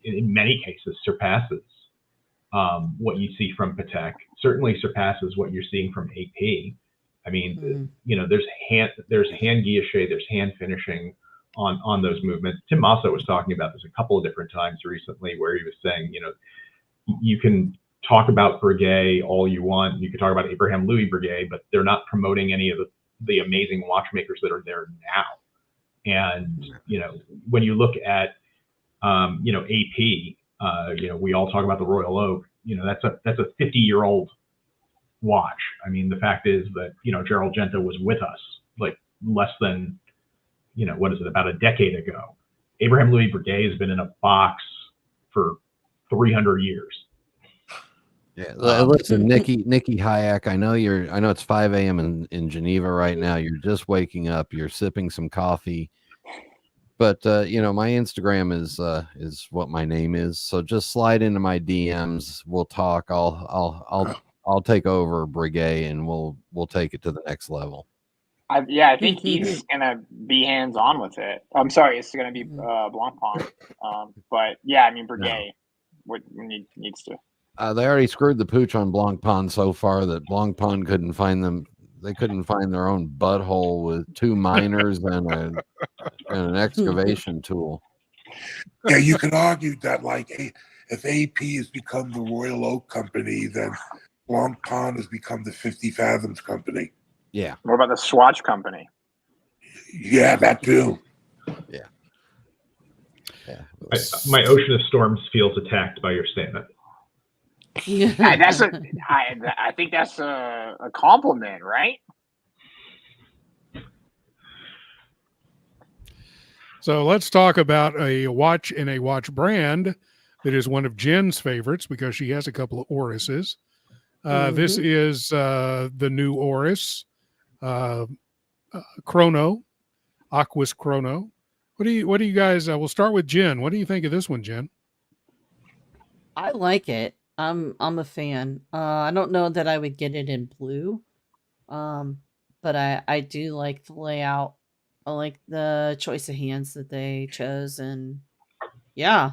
in many cases surpasses what you see from Patek. Certainly surpasses what you're seeing from AP. I mean, there's hand guilloche, there's hand finishing on those movements. Tim also was talking about this a couple of different times recently, where he was saying, you can talk about Breguet all you want. You can talk about Abraham Louis Breguet, but they're not promoting any of the amazing watchmakers that are there now. And, when you look at, AP, we all talk about the Royal Oak, that's a 50-year-old watch. I mean, the fact is that, Gerald Genta was with us like less than, about a decade ago. Abraham Louis Breguet has been in a box for 300 years. Yeah, listen, Nikki Hayek, I know it's 5 a.m. in Geneva right now. You're just waking up. You're sipping some coffee, but my Instagram is what my name is. So just slide into my DMs. We'll talk. I'll take over Breguet, and we'll take it to the next level. I think he's gonna be hands on with it. I'm sorry, it's gonna be Blancpain. But yeah, I mean Breguet needs to. They already screwed the pooch on Blancpain so far that Blancpain couldn't find them. They couldn't find their own butthole with 2 miners and an excavation tool. Yeah, you could argue that like if AP has become the Royal Oak Company, then Blancpain has become the 50 Fathoms Company. Yeah. What about the Swatch Company? Yeah, that too. Yeah. My Ocean of Storms feels attacked by your statement. I think that's a compliment, right? So let's talk about a watch in a watch brand that is one of Jen's favorites because she has a couple of Orises. This is the new Oris Chrono, Aquis Chrono. What do you guys? We'll start with Jen. What do you think of this one, Jen? I like it. I'm a fan. I don't know that I would get it in blue, but I do like the layout. I like the choice of hands that they chose, and yeah,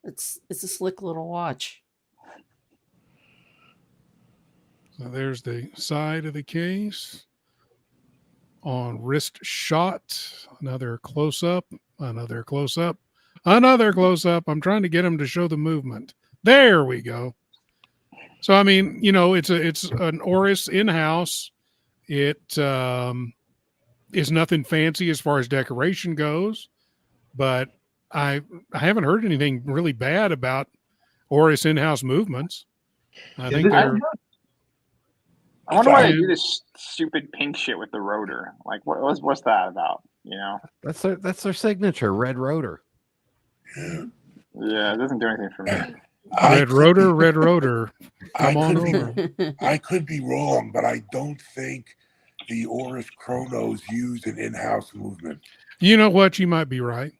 it's a slick little watch. So there's the side of the case. On wrist shot, another close up, another close up, another close up. I'm trying to get them to show the movement. There we go. So I mean, you know, it's an Oris in-house. It is nothing fancy as far as decoration goes, but I haven't heard anything really bad about Oris in-house movements. I think they're. I wonder why they do this stupid pink shit with the rotor. Like, what's that about? You know, that's their signature, red rotor. Yeah, it doesn't do anything for me. Red rotor. Come on over. I could be wrong, but I don't think the Oris chronos use an in-house movement. You know what? You might be right.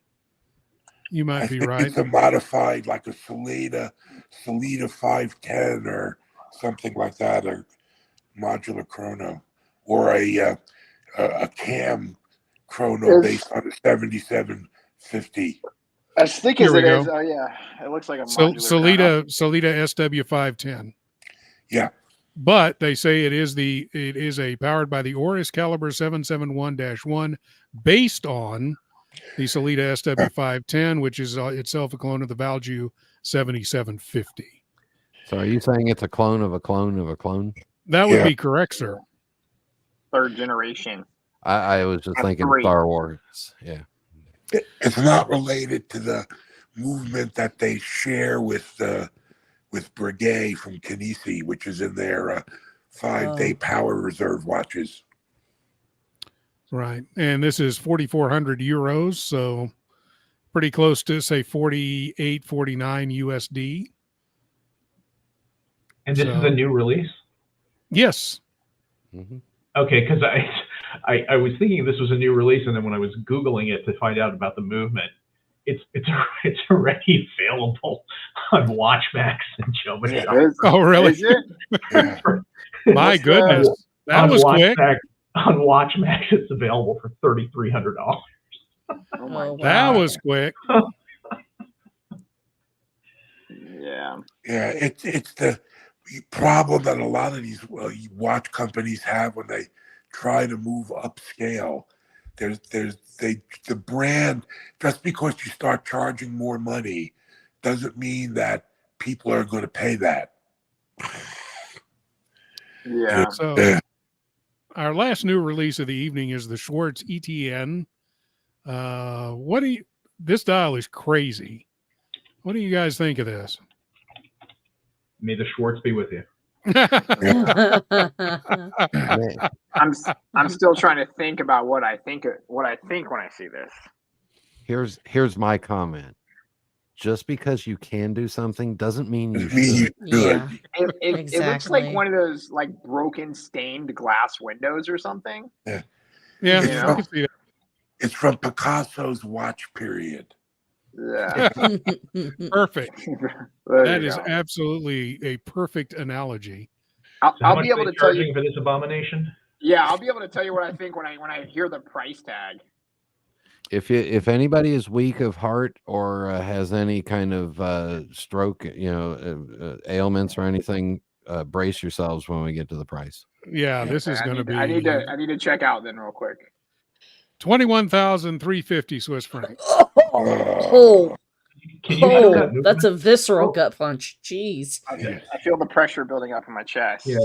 I think it's a modified, like a Salida 510 or something like that, a modular chrono, or a cam chrono based on a 7750. As thick as it is, oh yeah, it looks like a modular Salida SW510. Yeah, but they say it is a powered by the Oris caliber 771-1, based on the Salida SW510, which is itself a clone of the Valju 7750. So are you saying it's a clone of a clone of a clone? That would be correct, sir. Third generation. I was just thinking Star Wars. Yeah. It's not related to the movement that they share with Piguet from Kinesi, which is in their 5-day power reserve watches. Right. And this is 4,400 euros, so pretty close to, say, 48, 49 USD. And this is a new release? Yes. Mm-hmm. Okay, because I was thinking this was a new release, and then when I was Googling it to find out about the movement, it's already available on WatchMax and Jomashop. Oh, really? Is it? My goodness. That was quick. On WatchMax, it's available for $3,300. Oh my God. That was quick. Yeah. Yeah, it's the problem that a lot of these watch companies have when they try to move upscale. The brand, just because you start charging more money doesn't mean that people are going to pay that. Yeah. So our last new release of the evening is the Schwarz ETN. This dial is crazy. What do you guys think of this? May the Schwarz be with you. I'm still trying to think about what I think when I see this. Here's my comment. Just because you can do something doesn't mean you should. Yeah. It looks like one of those like broken stained glass windows or something. Yeah. Yeah, You know? I can see that. It's from Picasso's watch period. Yeah. Perfect. There That you is go. absolutely a perfect analogy. I'll be able to tell you for this abomination. Yeah, I'll be able to tell you what I think when I hear the price tag. If anybody is weak of heart or has any kind of stroke, ailments or anything, brace yourselves when we get to the price. Yeah, this is going to be. I need to check out then real quick. 21,350 Swiss francs. Oh, that's a visceral gut punch. Jeez. I feel the pressure building up in my chest. Yeah,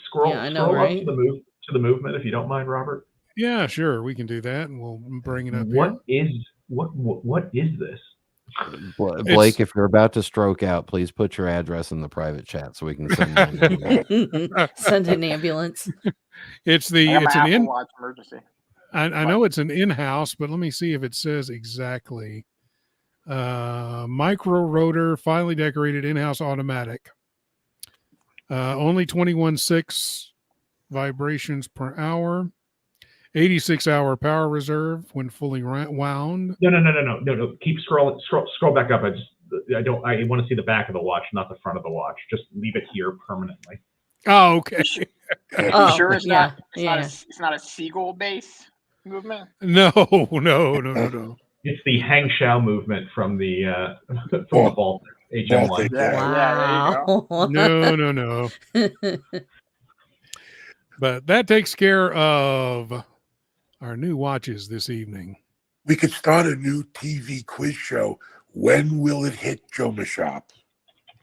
scroll I know, up right? to the movement if you don't mind, Robert. Yeah, sure, we can do that, and we'll bring it up. What is this? Blake, if you're about to stroke out, please put your address in the private chat so we can send send an ambulance. It's an Apple Watch emergency. I know it's an in-house, but let me see if it says exactly. Micro rotor, finely decorated in-house automatic. Only 21.6 vibrations per hour. 86-hour power reserve when fully wound. No. Keep scroll back up. I want to see the back of the watch, not the front of the watch. Just leave it here permanently. Oh, okay. Sure it's not a seagull base movement? No. It's the Hang Shao movement from the Baltic HM1. Wow. There you go. No. But that takes care of our new watches this evening. We could start a new TV quiz show. When will it hit Jomashop?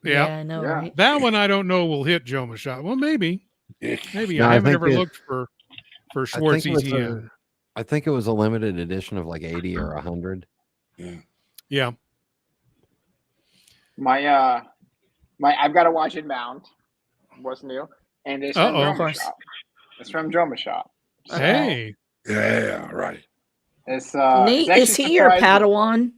Yeah, I know, Yeah. right? that one I don't know will hit Joma shop. Well, maybe. Maybe No, I I haven't think ever it- looked for I Schwarz think it was EZN. I think it was a limited edition of like 80 or 100. Yeah. I've got to watch Inbound. What's new? And it's from Uh-oh. Of Joma course. Shop. It's from Joma Shop. So Hey. Yeah, right. It's Nate, it's is actually he your surprising. Padawan?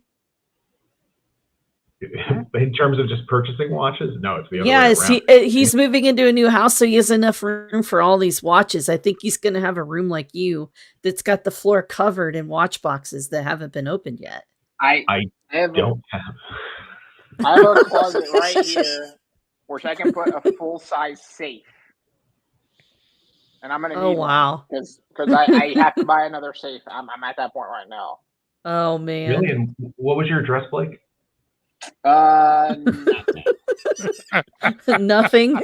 In terms of just purchasing watches, no, it's the other Yeah, way is around. he's moving into a new house, so he has enough room for all these watches. I think he's going to have a room like you that's got the floor covered in watch boxes that haven't been opened yet. I have Don't have. I have a closet right here, which I can put a full size safe. And I'm gonna Oh, need wow. because I have to buy another safe. I'm at that point right now. Oh man. Really? And what was your address, Blake? Nothing.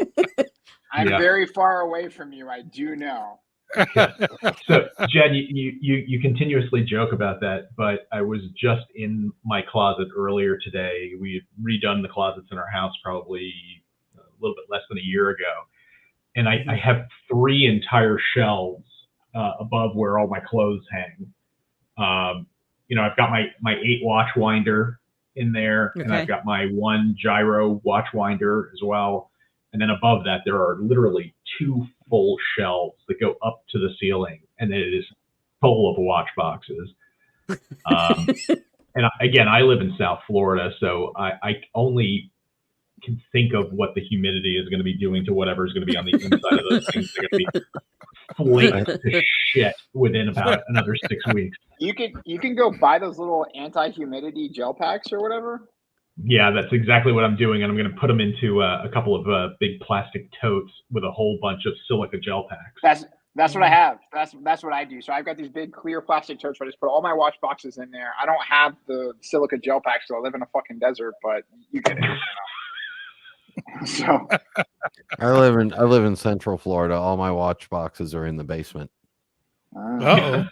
I'm Yeah. very far away from you. I do know. So, Jen, you continuously joke about that, but I was just in my closet earlier today. We had redone the closets in our house probably a little bit less than a year ago. And I have 3 entire shelves above where all my clothes hang. I've got my 8 watch winder in there, and I've got my 1 gyro watch winder as well. And then above that, there are literally 2 full shelves that go up to the ceiling, and it is full of watch boxes. And I live in South Florida, so I only can think of what the humidity is going to be doing to whatever is going to be on the inside of those things. They're going to be flaked to shit within about another 6 weeks. You can go buy those little anti-humidity gel packs or whatever. Yeah, that's exactly what I'm doing, and I'm going to put them into a couple of big plastic totes with a whole bunch of silica gel packs. That's what I have. That's what I do. So I've got these big clear plastic totes where I just put all my watch boxes in there. I don't have the silica gel packs because I live in a fucking desert, but you get it. So I live in Central Florida. All my watch boxes are in the basement. Uh-oh.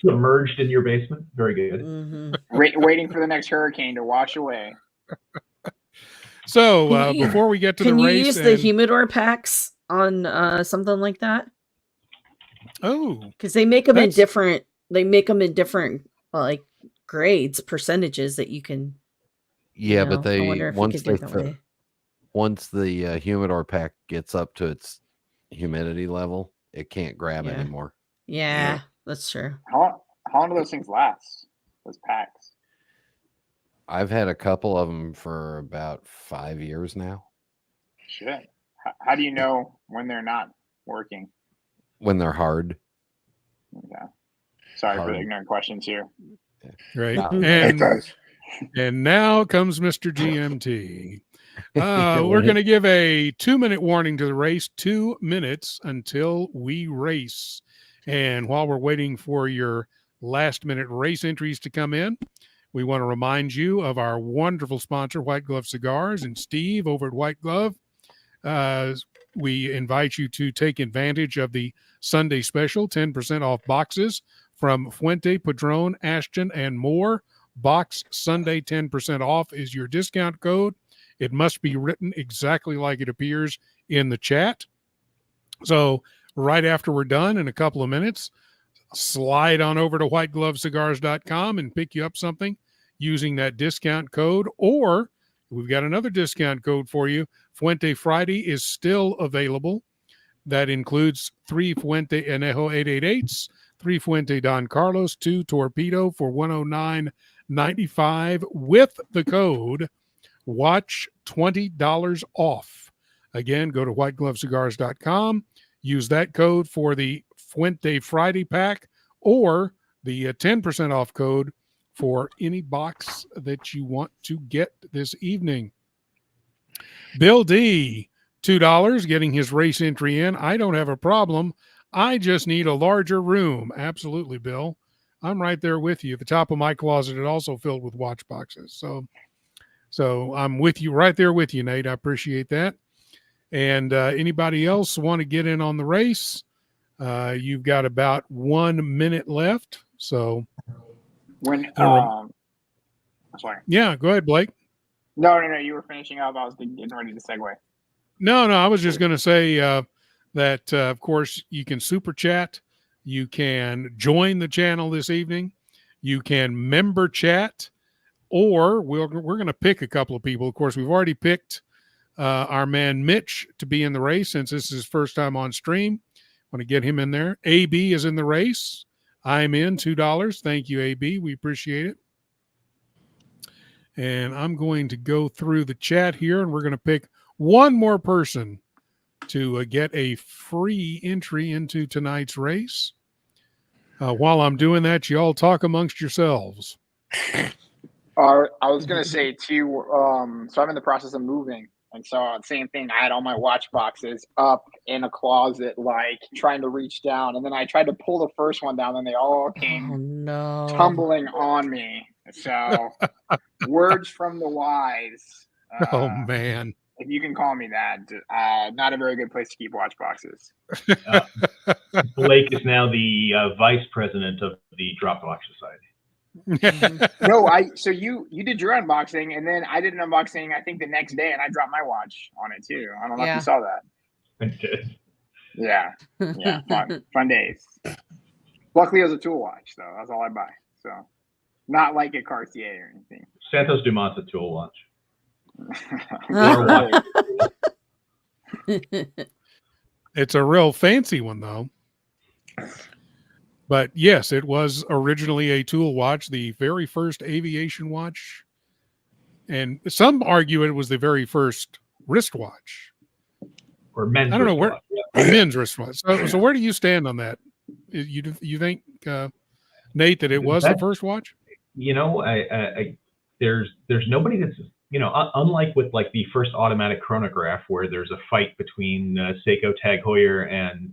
Submerged in your basement. Very good. Mm-hmm. Waiting for the next hurricane to wash away. So before we get to the race, can you use the humidor packs on something like that? Oh, because they make them in different. They make them in different like grades, percentages that you can. Yeah, but they once the humidor pack gets up to its humidity level, it can't grab anymore. Yeah, that's true. How long do those things last? Those packs? I've had a couple of them for about 5 years now. Shit. How do you know when they're not working? When they're hard. Yeah. Sorry for the ignorant questions here. Right. No, and now comes Mr. GMT. We're going to give a 2-minute warning to the race. 2 minutes until we race. And while we're waiting for your last-minute race entries to come in, we want to remind you of our wonderful sponsor, White Glove Cigars, and Steve over at White Glove. We invite you to take advantage of the Sunday special, 10% off boxes from Fuente, Padron, Ashton, and more. Box Sunday 10% off is your discount code. It must be written exactly like it appears in the chat. So right after we're done in a couple of minutes, slide on over to whiteglovecigars.com and pick you up something using that discount code. Or we've got another discount code for you. Fuente Friday is still available. That includes 3 Fuente Anejo 888s, 3 Fuente Don Carlos, 2 Torpedo for $109.95 with the code WATCH $20 off. Again, go to whiteglovecigars.com. Use that code for the Fuente Friday pack or the 10% off code for any box that you want to get this evening. Bill D, $2, getting his race entry in. I don't have a problem. I just need a larger room. Absolutely, Bill. I'm right there with you. The top of my closet is also filled with watch boxes. So I'm with you, right there with you, Nate. I appreciate that. And anybody else want to get in on the race? You've got about 1 minute left. So sorry. Yeah, go ahead, Blake. No. You were finishing up. I was getting ready to segue. No. I was just going to say that, of course, you can super chat. You can join the channel this evening. You can member chat, or we're going to pick a couple of people. Of course, we've already picked our man Mitch to be in the race since this is his first time on stream. Want to get him in there. AB is in the race. I'm in $2. Thank you, AB. We appreciate it. And I'm going to go through the chat here, and we're going to pick one more person to get a free entry into tonight's race. While I'm doing that, you all talk amongst yourselves. I was going to say, too, so I'm in the process of moving. And so same thing, I had all my watch boxes up in a closet, like trying to reach down. And then I tried to pull the first one down and they all came tumbling on me. So words from the wise. Oh, man. If you can call me that, not a very good place to keep watch boxes. Blake is now the vice president of the Drop Watch Society. No, so you did your unboxing, and then I did an unboxing I think the next day, and I dropped my watch on it too. I don't know if you saw that. I did. Yeah, fun days. Luckily, it was a tool watch, though. That's all I buy. So, not like a Cartier or anything. Santos Dumont's a tool watch. It's a real fancy one, though. But yes, it was originally a tool watch, the very first aviation watch. And some argue it was the very first wristwatch. Or men's I don't know wristwatch. men's wristwatch. So where do you stand on that? You think, Nate, that it was the first watch? You know, there's nobody that's, you know, unlike with like the first automatic chronograph where there's a fight between SEIKO, Tag Heuer and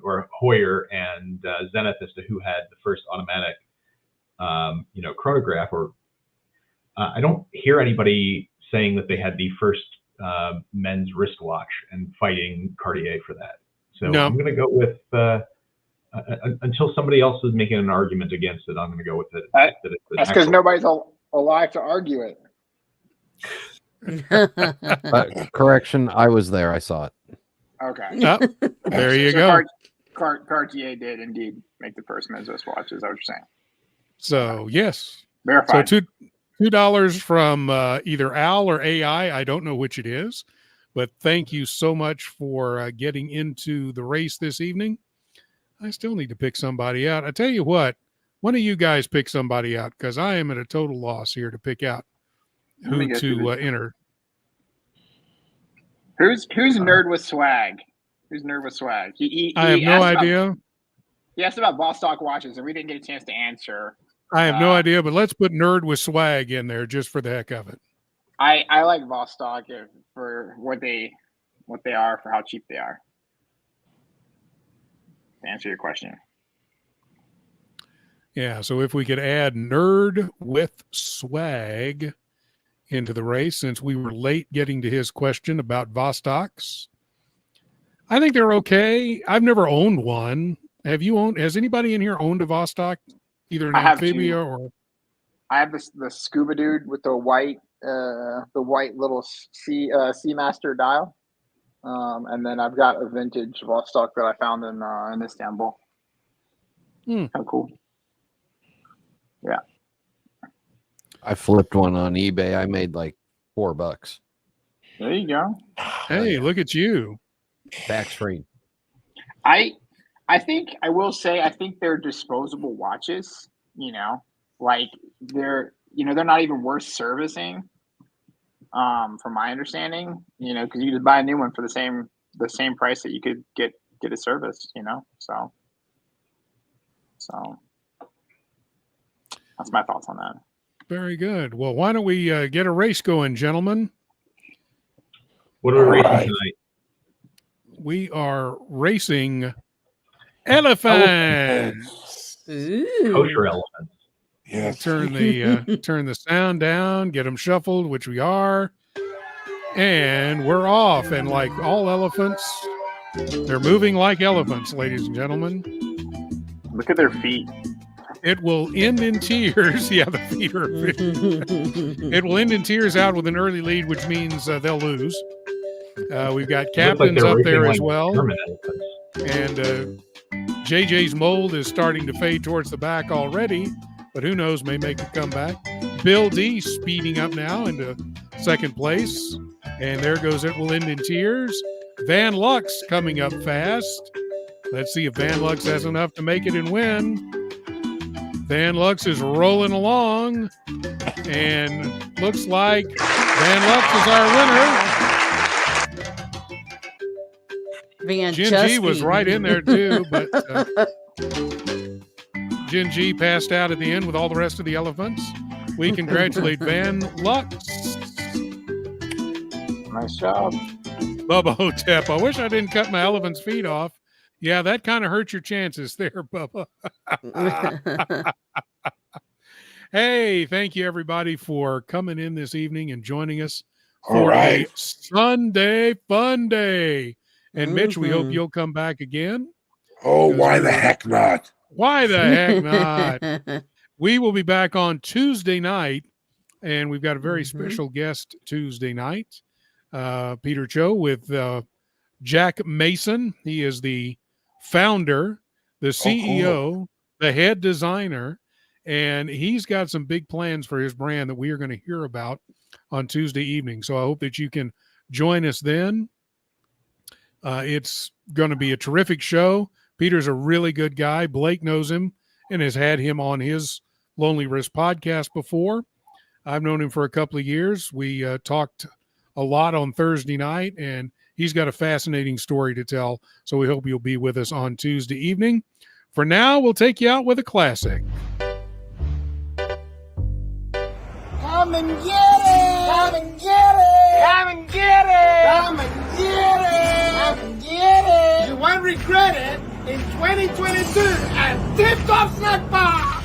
Zenith as to who had the first automatic, chronograph. Or I don't hear anybody saying that they had the first men's wristwatch and fighting Cartier for that. So no. I'm going to go with until somebody else is making an argument against it. I'm going to go with it. That's because nobody's alive to argue it. Correction, I was there. I saw it. Okay. Oh, there you go. Cartier did indeed make the first men's wristwatch. Is that what you're saying? So yes. Verified. So $2 from either Al or AI. I don't know which it is, but thank you so much for getting into the race this evening. I still need to pick somebody out. I tell you what, one of you guys pick somebody out because I am at a total loss here to pick out who to enter. Who's nerd with swag? Who's nerd with swag? I have no idea. He asked about Vostok watches, and we didn't get a chance to answer. I have no idea, but let's put nerd with swag in there just for the heck of it. I like Vostok for what they are, for how cheap they are. To answer your question. Yeah, so if we could add nerd with swag into the race, since we were late getting to his question about Vostoks. I think they're okay. I've never owned one. Has anybody in here owned a Vostok? Either an amphibia or I have the scuba dude with the white little Seamaster dial. And then I've got a vintage Vostok that I found in Istanbul. How cool. Yeah. I flipped one on eBay. I made like $4. There you go. Hey, look at you. Tax free. I think I will say I think they're disposable watches, like they're not even worth servicing. From my understanding, because you could buy a new one for the same price that you could get it serviced, so that's my thoughts on that. Very good. Well, why don't we get a race going, gentlemen? What are we racing tonight? We are racing elephants. Kosher elephants. Yes. Turn the sound down, get them shuffled, which we are, and we're off. And like all elephants, they're moving like elephants, ladies and gentlemen. Look at their feet. It will end in tears. Yeah, the feet are. It will end in tears out with an early lead, which means they'll lose. We've got captains up there as well. And JJ's mold is starting to fade towards the back already, but who knows, may make a comeback. Bill D speeding up now into second place. And there goes It Will End in Tears. Van Lux coming up fast. Let's see if Van Lux has enough to make it and win. Van Lux is rolling along. And looks like Van Lux is our winner. Jen G was right in there too, but Jen G passed out at the end with all the rest of the elephants. We congratulate Van Lux. Nice job. Bubba Hotep. I wish I didn't cut my elephant's feet off. Yeah, that kind of hurt your chances there, Bubba. Hey, thank you everybody for coming in this evening and joining us for a Sunday fun day. And Mitch, we hope you'll come back again. Oh, why the heck not? Why the heck not? We will be back on Tuesday night, and we've got a very special guest Tuesday night. Peter Cho with Jack Mason. He is the founder, the CEO, the head designer, and he's got some big plans for his brand that we are going to hear about on Tuesday evening. So I hope that you can join us then. It's going to be a terrific show. Peter's a really good guy. Blake knows him and has had him on his Lonely Wrist podcast before. I've known him for a couple of years. We talked a lot on Thursday night, and he's got a fascinating story to tell. So we hope you'll be with us on Tuesday evening. For now, we'll take you out with a classic. Come and get it! Come and get it! Come and get it! Come and get it! Come and get it! You won't regret it in 2022 at Tip Top Snack Bar!